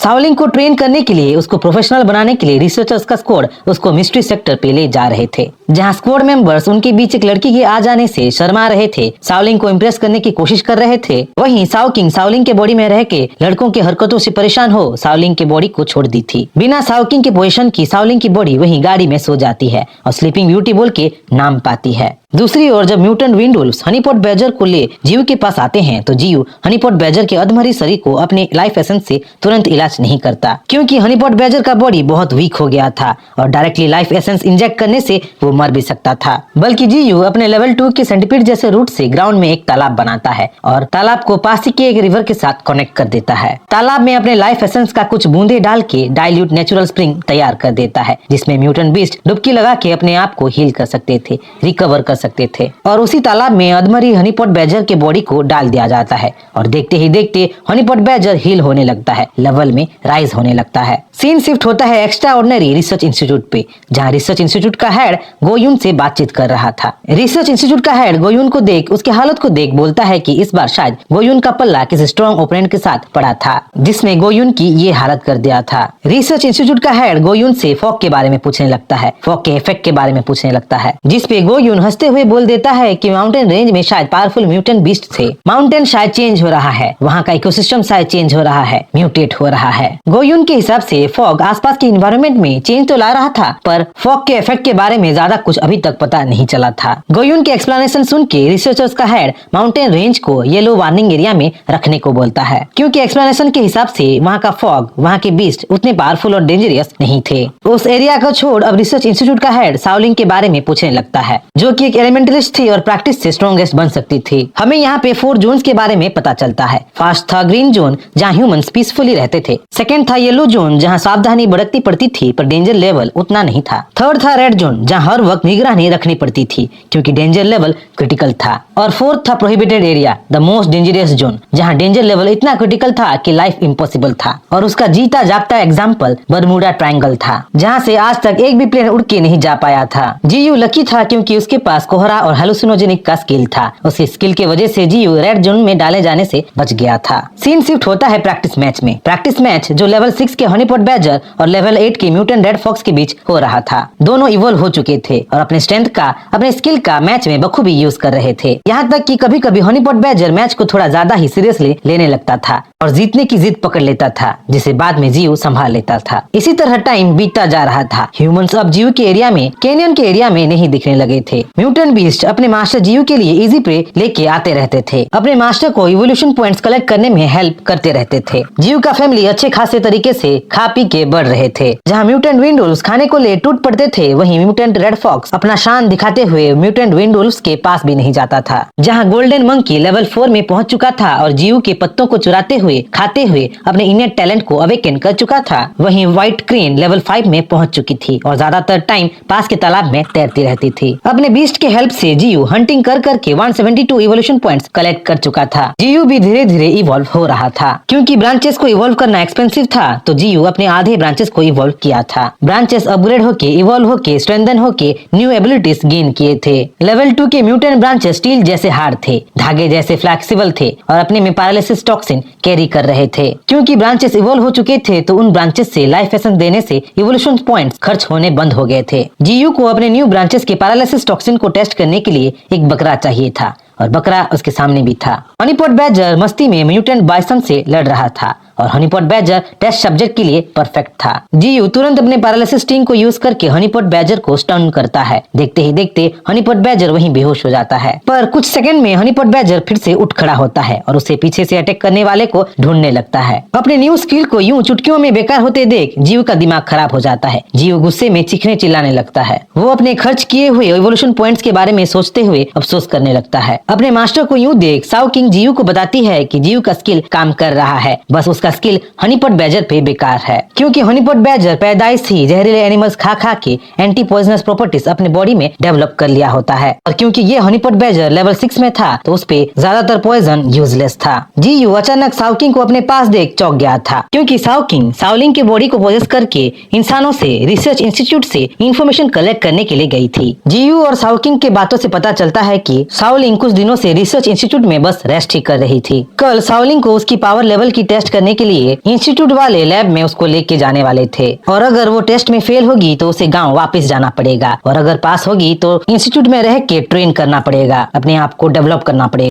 शाओलिंग को ट्रेन करने के लिए, उसको प्रोफेशनल बनाने के लिए रिसर्चर्स का स्क्वाड उसको मिस्ट्री सेक्टर पे ले जा रहे थे, जहां स्क्वाड मेंबर्स उनके बीच एक लड़की के आ जाने से शर्मा रहे थे, शाओलिंग को इम्प्रेस करने की कोशिश कर रहे थे। वहीं शाओकिंग शाओलिंग के बॉडी में रह के लड़कों की हरकतों से परेशान हो शाओलिंग की बॉडी को छोड़ दी थी। बिना शाओकिंग के पोजीशन की शाओलिंग की बॉडी वहीं गाड़ी में सो जाती है और स्लीपिंग ब्यूटी बोल के नाम पाती है। दूसरी ओर जब mutant wind wolves honeypot badger को ले जीव के पास आते हैं, तो जीव हनीपॉट बैजर के अधमरी शरीर को अपने लाइफ एसेंस से तुरंत इलाज नहीं करता, क्योंकि हनीपॉट बैजर का बॉडी बहुत वीक हो गया था और डायरेक्टली लाइफ एसेंस इंजेक्ट करने से वो मर भी सकता था। बल्कि जीव अपने लेवल 2 के सेंटीपीड जैसे रूट से ग्राउंड में एक तालाब बनाता है और तालाब को पास के एक रिवर के साथ कनेक्ट कर देता है। तालाब में अपने लाइफ एसेंस का कुछ बूंदे डाल के डाइल्यूट नेचुरल स्प्रिंग तैयार कर देता है, जिसमें म्यूटेंट बीस्ट डुबकी लगा के अपने आप को हील कर सकते थे, रिकवर कर सकते थे। और उसी तालाब में अधमरी हनीपॉट बैजर के बॉडी को डाल दिया जाता है और देखते ही देखते हनीपॉट बैजर हील होने लगता है, लेवल में राइज होने लगता है। सीन शिफ्ट होता है एक्स्ट्रा ऑर्डिनरी रिसर्च इंस्टीट्यूट पे, जहाँ रिसर्च इंस्टीट्यूट का हेड गोयुन से बातचीत कर रहा था। रिसर्च इंस्टीट्यूट का हेड गोयुन को देख, उसकी हालत को देख बोलता है कि इस बार शायद गोयुन का पल्ला किसी स्ट्रॉन्ग ओपोनेंट के साथ पड़ा था, जिसमें गोयुन की ये हालत कर दिया था। रिसर्च इंस्टीट्यूट का हेड गोयुन से फॉग के बारे में पूछने लगता है, फॉग के इफेक्ट के बारे में पूछने लगता है, जिसपे गोयुन हंसते हुए बोल देता है कि माउंटेन रेंज में शायद पावरफुल म्यूटेंट बीस्ट थे, माउंटेन शायद चेंज हो रहा है, वहाँ का इकोसिस्टम शायद चेंज हो रहा है, म्यूटेट हो रहा है। गोयुन के हिसाब से फॉग आसपास के इन्वायरमेंट में चेंज तो ला रहा था, पर फॉग के इफेक्ट के बारे में ज्यादा कुछ अभी तक पता नहीं चला था। गोयुन के एक्सप्लेनेशन सुन के रिसर्चर्स का हेड माउंटेन रेंज को येलो वार्निंग एरिया में रखने को बोलता है, क्योंकि एक्सप्लेनेशन के हिसाब से वहाँ का फॉग, वहाँ के बीस्ट उतने पावरफुल और डेंजरस नहीं थे। उस एरिया को छोड़ अब रिसर्च इंस्टीट्यूट का हेड शाओलिंग के बारे में पूछने लगता है, जो कि एक एलिमेंटलिस्ट थी और प्रैक्टिस से स्ट्रॉन्गेस्ट बन सकती थी। हमें यहाँ पे 4 जोन्स के बारे में पता चलता है। फर्स्ट था ग्रीन जोन, जहाँ ह्यूमंस पीसफुली रहते थे। सेकंड था येलो जोन, जहाँ सावधानी बरतनी पड़ती थी पर डेंजर लेवल उतना नहीं था। थर्ड था रेड जोन, जहाँ हर वक्त निगरानी रखनी पड़ती थी क्योंकि डेंजर लेवल क्रिटिकल था। और फोर्थ था prohibited area, the most dangerous zone, जहाँ डेंजर लेवल इतना क्रिटिकल था कि लाइफ इम्पॉसिबल था। और उसका जीता जागता एग्जाम्पल बरमूडा ट्रायंगल था, जहाँ से आज तक एक भी प्लेन उड़ के नहीं जा पाया था। जीयू लकी था क्योंकि उसके पास कोहरा और हेलुसिनोजेनिक का स्किल था। उसकी स्किल के वजह से जीयू रेड जोन में डाले जाने से बच गया था। सीन शिफ्ट होता है प्रैक्टिस मैच में। प्रैक्टिस मैच जो लेवल 6 के हनीपॉट बैजर और लेवल 8 के म्यूटेंट रेड फॉक्स के बीच हो रहा था। दोनों इवॉल्व हो चुके थे और अपने स्ट्रेंथ का, अपने स्किल का मैच में बखूबी यूज कर रहे थे। यहाँ तक कि कभी कभी हनीपॉट बैजर मैच को थोड़ा ज्यादा ही सीरियसली लेने लगता था और जीतने की जिद पकड़ लेता था, जिसे बाद में जीयू संभाल लेता था। इसी तरह टाइम बीतता जा रहा था। ह्यूमंस अब जीयू के एरिया में, कैनियन के एरिया में नहीं दिखने लगे थे। म्यूटेंट बीस्ट अपने मास्टर जीयू के लिए इजी प्रे लेके आते रहते थे, अपने मास्टर को इवोल्यूशन पॉइंट्स कलेक्ट करने में हेल्प करते रहते थे। जीयू का फैमिली अच्छे खासे तरीके से खा पी के बढ़ रहे थे। जहाँ म्यूटेंट विंड वुल्व्स खाने को ले टूट पड़ते थे, वहीं म्यूटेंट रेड फॉक्स अपना शान दिखाते हुए म्यूटेंट विंड वुल्व्स के पास भी नहीं जाता था। जहाँ गोल्डन मंकी लेवल 4 में पहुंच चुका था और जीयू के पत्तों को चुराते हुए, खाते हुए अपने इनेट टैलेंट को अवेकन कर चुका था, वहीं व्हाइट क्रेन लेवल 5 में पहुंच चुकी थी और ज्यादातर टाइम पास के तालाब में तैरती रहती थी। अपने बीस्ट के हेल्प से जीयू हंटिंग कर करके 172 इवोल्यूशन पॉइंट्स कलेक्ट कर चुका था। जीयू भी धीरे धीरे इवॉल्व हो रहा था। क्योंकि ब्रांचेस को इवॉल्व करना एक्सपेंसिव था, तो जीयू अपने आधे ब्रांचेस को इवॉल्व किया था। ब्रांचेस अपग्रेड होके, इवॉल्व होके, स्ट्रेंथन होके न्यू एबिलिटीज गेन किए थे। लेवल 2 के म्यूटेंट ब्रांचेस स्टील जैसे हार्ड थे, धागे जैसे फ्लेक्सिबल थे और अपने में पैरालिसिस टॉक्सिन कैरी कर रहे थे। क्योंकि ब्रांचेस इवॉल्व हो चुके थे, तो उन ब्रांचेस से लाइफ एसेंस देने से इवोल्यूशन पॉइंट्स खर्च होने बंद हो गए थे। जीयू को अपने न्यू ब्रांचेस के पैरालिसिस टॉक्सिन को टेस्ट करने के लिए एक बकरा चाहिए था और बकरा उसके सामने भी था। हनीपॉट बैजर मस्ती में म्यूटेंट बाइसन से लड़ रहा था और हनीपॉट बैजर टेस्ट सब्जेक्ट के लिए परफेक्ट था। जीयू तुरंत अपने पैरालिसिस स्टिंग को यूज करके हनीपॉट बैजर को स्टन करता है। देखते ही देखते हनीपॉट बैजर वहीं बेहोश हो जाता है, पर कुछ सेकंड में हनीपॉट बैजर फिर से उठ खड़ा होता है और उसे पीछे से अटैक करने वाले को ढूंढने लगता है। अपने न्यू स्किल को यूं चुटकियों में बेकार होते देख जीयू का दिमाग खराब हो जाता है। जीयू गुस्से में चीखने चिल्लाने लगता है। वो अपने खर्च किए हुए इवोल्यूशन पॉइंट्स के बारे में सोचते हुए अफसोस करने लगता है। अपने मास्टर को यूं देख साओ किंग जीयू को बताती है कि जीयू का स्किल काम कर रहा है, बस उसका स्किल हनीपॉट बैजर पे बेकार है। क्योंकि हनीपॉट बैजर पैदाइश ही जहरीले एनिमल्स खा खा के एंटी पॉइजनस प्रॉपर्टीज अपने बॉडी में डेवलप कर लिया होता है, और क्योंकि ये हनीपॉट बैजर लेवल 6 में था, तो उस पे ज्यादातर पॉइजन यूजलेस था। जीयू अचानक साओ किंग को अपने पास देख चौंक गया था, क्योंकि साओ किंग शाओलिंग के बॉडी को पोजेस करके इंसानों से रिसर्च इंस्टीट्यूट से इंफॉर्मेशन कलेक्ट करने के लिए गई थी। जीयू और साओ किंग के बातों से पता चलता है कि शाओलिंग कुछ दिनों से रिसर्च इंस्टीट्यूट में बस रेस्ट ही कर रही थी। कल शाओलिंग को उसकी पावर लेवल की टेस्ट करने के लिए इंस्टीट्यूट वाले लैब में उसको लेके जाने वाले थे, और अगर वो टेस्ट में फेल होगी तो उसे गांव वापस जाना पड़ेगा, और अगर पास होगी तो इंस्टीट्यूट में रह के ट्रेन करना पड़ेगा, अपने आप को डेवलप करना पड़ेगा।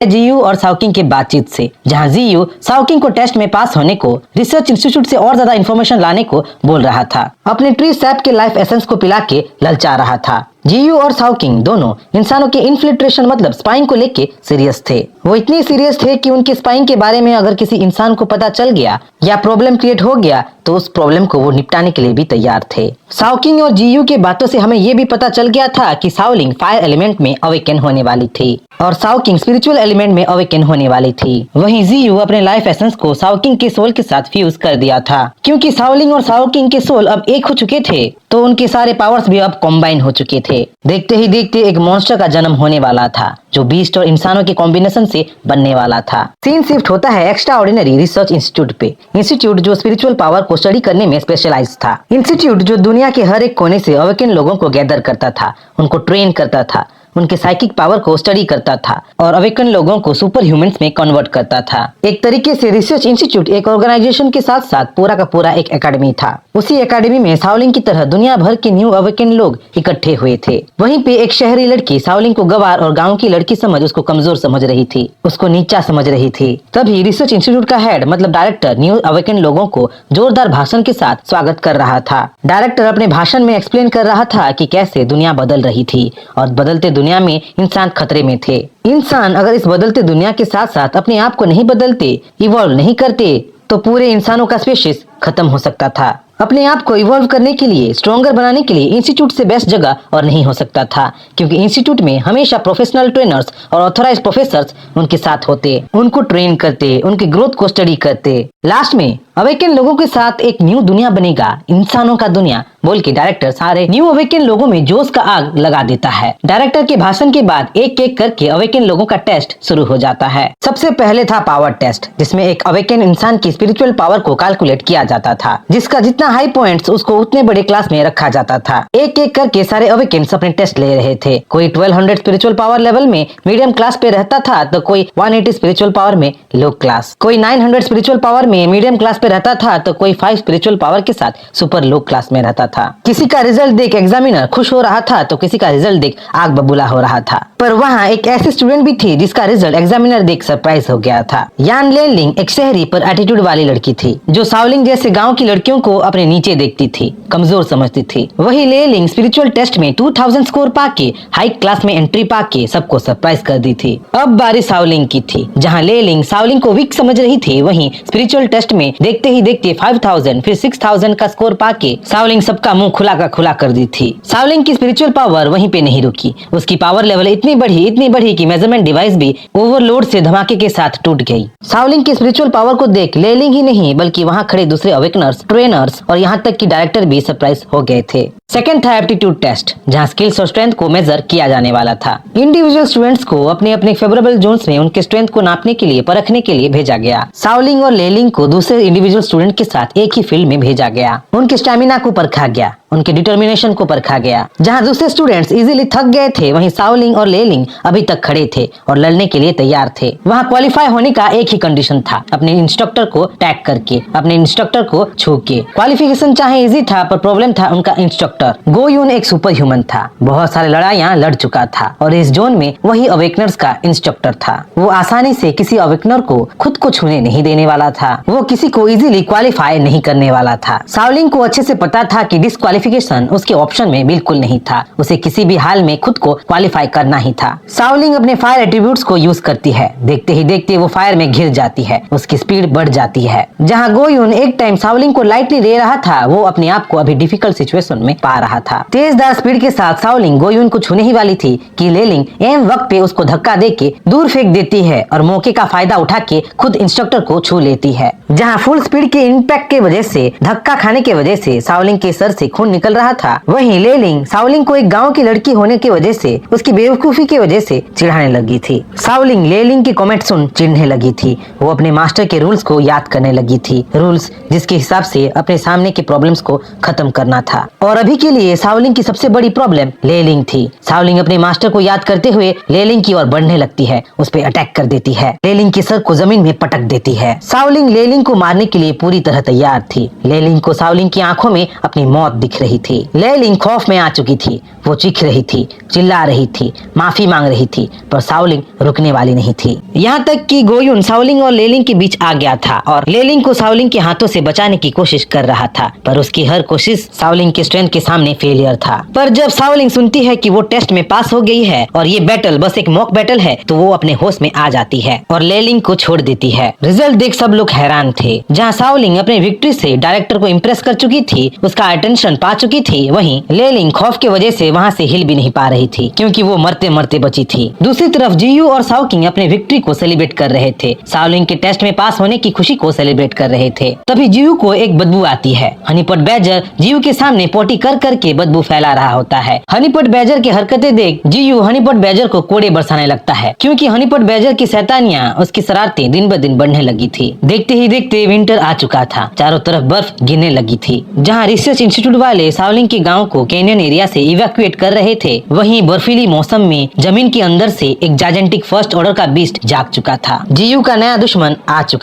जीयू और साओ किंग के बातचीत से, जहां जीयू साओ किंग को टेस्ट में पास होने को, रिसर्च इंस्टीट्यूट से और ज्यादा इन्फॉर्मेशन लाने को बोल रहा था। अपने ट्री सैप के लाइफ एसेंस को पिला के ललचा रहा था। जीयू और साओ किंग दोनों इंसानों के इन्फिल्ट्रेशन मतलब स्पाइंग को लेके सीरियस थे। वो इतने सीरियस थे कि उनके स्पाइंग के बारे में अगर किसी इंसान को पता चल गया या प्रॉब्लम क्रिएट हो गया तो उस प्रॉब्लम को वो निपटाने के लिए भी तैयार थे। साओ किंग और जीयू के बातों से हमें ये भी पता चल गया था कि शाओलिंग फायर एलिमेंट में अवेकन होने वाली थी और साओ किंग स्पिरिचुअल एलिमेंट में अवेकन होने वाली थी। वहीं जीयू अपने लाइफ एसेंस को साओ किंग के सोल के साथ फ्यूज कर दिया था। क्योंकि शाओलिंग और साओ किंग के सोल अब एक हो चुके थे, तो उनके सारे पावर्स भी अब कॉम्बाइन हो चुके थे। थे। देखते ही देखते एक मॉन्स्टर का जन्म होने वाला था जो बीस्ट और इंसानों के कॉम्बिनेशन से बनने वाला था। सीन शिफ्ट होता है एक्स्ट्रा ऑर्डिनरी रिसर्च इंस्टीट्यूट पे। इंस्टीट्यूट जो स्पिरिचुअल पावर को स्टडी करने में स्पेशलाइज था। इंस्टीट्यूट जो दुनिया के हर एक कोने से अवेकन लोगों को गैदर करता था, उनको ट्रेन करता था, उनके साइकिक पावर को स्टडी करता था और अवेकन लोगों को सुपर ह्यूमंस में कन्वर्ट करता था। एक तरीके से रिसर्च इंस्टीट्यूट एक ऑर्गेनाइजेशन के साथ साथ पूरा का पूरा एक एकेडमी था। उसी एकेडमी में शाओलिंग की तरह दुनिया भर के न्यू अवेकन लोग इकट्ठे हुए थे। वहीं पे एक शहरी लड़की शाओलिंग को गवार और गाँव की लड़की समझ उसको कमजोर समझ रही थी, उसको नीचा समझ रही थी। तभी रिसर्च इंस्टीट्यूट का हेड मतलब डायरेक्टर न्यू अवेकन लोगों को जोरदार भाषण के साथ स्वागत कर रहा था। डायरेक्टर अपने भाषण में एक्सप्लेन कर रहा था कि कैसे दुनिया बदल रही थी और बदलते दुनिया में इंसान खतरे में थे। इंसान अगर इस बदलते दुनिया के साथ साथ अपने आप को नहीं बदलते, इवॉल्व नहीं करते, तो पूरे इंसानों का स्पीशीज खत्म हो सकता था। अपने आप को इवॉल्व करने के लिए, स्ट्रॉन्गर बनाने के लिए इंस्टीट्यूट से बेस्ट जगह और नहीं हो सकता था, क्योंकि इंस्टीट्यूट में हमेशा प्रोफेशनल ट्रेनर्स और ऑथराइज्ड प्रोफेसर्स उनके साथ होते, उनको ट्रेन करते, उनकी ग्रोथ को स्टडी करते। लास्ट में अवेकन लोगों के साथ एक न्यू दुनिया बनेगा, इंसानों का दुनिया बोल के डायरेक्टर सारे न्यू अवेकन लोगों में जोश का आग लगा देता है। डायरेक्टर के भाषण के बाद एक एक करके अवेकन लोगों का टेस्ट शुरू हो जाता है। सबसे पहले था पावर टेस्ट, जिसमें एक अवेकन इंसान की स्पिरिचुअल पावर को कैलकुलेट किया जाता था, जिसका जितना हाई पॉइंट्स उसको उतने बड़े क्लास में रखा जाता था। एक एक करके सारे अवेकन अपने टेस्ट ले रहे थे। कोई 1200 स्पिरिचुअल पावर लेवल में मीडियम क्लास पे रहता था, तो कोई 180 स्पिरिचुअल पावर में लो क्लास, कोई 900 स्पिरिचुअल पावर में मीडियम क्लास पे रहता था, तो कोई 5 स्पिरिचुअल पावर के साथ सुपर लो क्लास में रहता था। किसी का रिजल्ट देख एग्जामिनर खुश हो रहा था, तो किसी का रिजल्ट देख आग बबूला हो रहा था। पर वहाँ एक ऐसी स्टूडेंट भी थी जिसका रिजल्ट एग्जामिनर देख सरप्राइज हो गया था। यान लेनलिंग एक शहरी पर एटीट्यूड वाली लड़की थी, जो शाओलिंग जैसे गाँव की लड़कियों को अपने नीचे देखती थी, कमजोर समझती थी। वही लेलिंग स्पिरिचुअल टेस्ट में 2000 स्कोर पाके हाई क्लास में एंट्री पाके सबको सरप्राइज कर दी थी। अब बारी शाओलिंग की थी। जहाँ लेलिंग शाओलिंग को वीक समझ रही थी, वहीं स्पिरिचुअल टेस्ट में देखते ही देखते 5000 फिर 6000 का स्कोर पाके शाओलिंग सबका मुंह खुला का खुला कर दी थी। शाओलिंग की स्पिरिचुअल पावर वहीं पे नहीं रुकी, उसकी पावर लेवल इतनी बढ़ी कि मेजरमेंट डिवाइस भी ओवरलोड से धमाके के साथ टूट गई। शाओलिंग की स्पिरिचुअल पावर को देख लेलिंग ही नहीं बल्कि वहाँ खड़े दूसरे अवेकनर्स, ट्रेनर्स और यहाँ तक कि डायरेक्टर भी सरप्राइज हो गए थे। सेकंड था एप्टीट्यूड टेस्ट, जहाँ स्किल्स और स्ट्रेंथ को मेजर किया जाने वाला था। इंडिविजुअल स्टूडेंट्स को अपने अपने फेवरेबल जोन्स में उनके स्ट्रेंथ को नापने के लिए, परखने के लिए भेजा गया। शाओलिंग और लेलिंग को दूसरे इंडिविजुअल स्टूडेंट के साथ एक ही फील्ड में भेजा गया। उनके स्टैमिना को परखा गया, उनके डिटर्मिनेशन को परखा गया। जहाँ दूसरे स्टूडेंट्स इजीली थक गए थे, वहीं शाओलिंग और लेलिंग अभी तक खड़े थे और लड़ने के लिए तैयार थे। वहाँ क्वालिफाई होने का एक ही कंडीशन था, अपने इंस्ट्रक्टर को टैग करके, अपने इंस्ट्रक्टर को छू के। क्वालिफिकेशन चाहे इजी था, पर प्रॉब्लम था उनका इंस्ट्रक्टर। गो यून एक सुपर ह्यूमन था, बहुत सारे लड़ाइयाँ लड़ चुका था और इस जोन में वही अवेकनर्स का इंस्ट्रक्टर था। वो आसानी से किसी अवेकनर को खुद को छूने नहीं देने वाला था, वो किसी को इजीली क्वालिफाई नहीं करने वाला था। शाओलिंग को अच्छे से पता था कि डिस्क्वालिफिकेशन उसके ऑप्शन में बिल्कुल नहीं था, उसे किसी भी हाल में खुद को क्वालिफाई करना ही था। शाओलिंग अपने फायर एट्रीब्यूट्स को यूज करती है, देखते ही देखते वो फायर में घिर जाती है, उसकी स्पीड बढ़ जाती है। जहाँ गो यून एक टाइम शाओलिंग को लाइटली ले रहा था, वो अपने आप को अभी डिफिकल्ट सिचुएशन में पा रहा था। तेजदार स्पीड के साथ शाओलिंग गो यून को छूने ही वाली थी कि लेलिंग एम वक्त पे उसको धक्का देके दूर फेंक देती है और मौके का फायदा उठा के खुद इंस्ट्रक्टर को छू लेती है। जहाँ फुल स्पीड के इम्पैक्ट के वजह से, धक्का खाने के वजह से शाओलिंग के सर से खून निकल रहा था, वहीं लेलिंग शाओलिंग को एक गांव की लड़की होने की वजह से, उसकी बेवकूफी की वजह से चिढ़ाने लगी थी। शाओलिंग लेलिंग की कमेंट सुन चिढ़ने लगी थी। वो अपने मास्टर के रूल्स को याद करने लगी थी, रूल्स जिसके हिसाब से अपने सामने के प्रॉब्लम्स को खत्म करना था। और अभी के लिए शाओलिंग की सबसे बड़ी प्रॉब्लम लेलिंग थी। शाओलिंग अपने मास्टर को याद करते हुए लेलिंग की ओर बढ़ने लगती है, उस पर अटैक कर देती है, लेलिंग के सर को जमीन में पटक देती है। शाओलिंग लेलिंग को मारने के लिए पूरी तरह तैयार थी। लेलिंग को शाओलिंग की आंखों में अपनी मौत दिख रही थी। लेलिंग खौफ में आ चुकी थी, वो चीख रही थी, चिल्ला रही थी, माफी मांग रही थी, पर शाओलिंग रुकने वाली नहीं थी। यहाँ तक कि गो यून शाओलिंग और लेलिंग के बीच आ गया था और लेलिंग को शाओलिंग के हाथों से बचाने की कोशिश कर रहा था, पर उसकी हर कोशिश शाओलिंग के स्ट्रेंथ के सामने फेलियर था। पर जब शाओलिंग सुनती है कि वो टेस्ट में पास हो गई है और ये बैटल बस एक मॉक बैटल है, तो वो अपने होश में आ जाती है और लेलिंग को छोड़ देती है। रिजल्ट देख सब लोग हैरान थे। जहाँ शाओलिंग अपने विक्ट्री से डायरेक्टर को इम्प्रेस कर चुकी थी, उसका अटेंशन पा चुकी थी, वहीं लेलिंग खौफ की वजह से वहाँ से हिल भी नहीं पा रही थी, क्योंकि वो मरते मरते बची थी। दूसरी तरफ जियू और शाओकिंग अपने विक्ट्री को सेलिब्रेट कर रहे थे। शाओलिंग के टेस्ट में पास होने की खुशी को सेलिब्रेट कर रहे थे। तभी जियू को एक बदबू आती है। हनीपॉट बैजर जियू के सामने पोटी कर करके बदबू फैला रहा होता है। हनीपॉट बैजर की हरकतें देख जियू हनीपॉट बैजर को कोड़े बरसाने लगता है, क्योंकि हनीपॉट बैजर की शैतानियां, उसकी शरारतें दिन ब दिन बढ़ने लगी थी। देखते ही देखते विंटर आ चुका था। चारों तरफ बर्फ गिरने लगी थी। जहाँ रिसर्च इंस्टीट्यूट वाले शाओलिंग के गाँव को कैनियन एरिया से इवैक्यूएट कर रहे थे, वहीं बर्फीली मौसम में जमीन के अंदर से एक जायंटिक फर्स्ट ऑर्डर का बीस्ट जाग चुका था। जियू का नया दुश्मन आ चुका।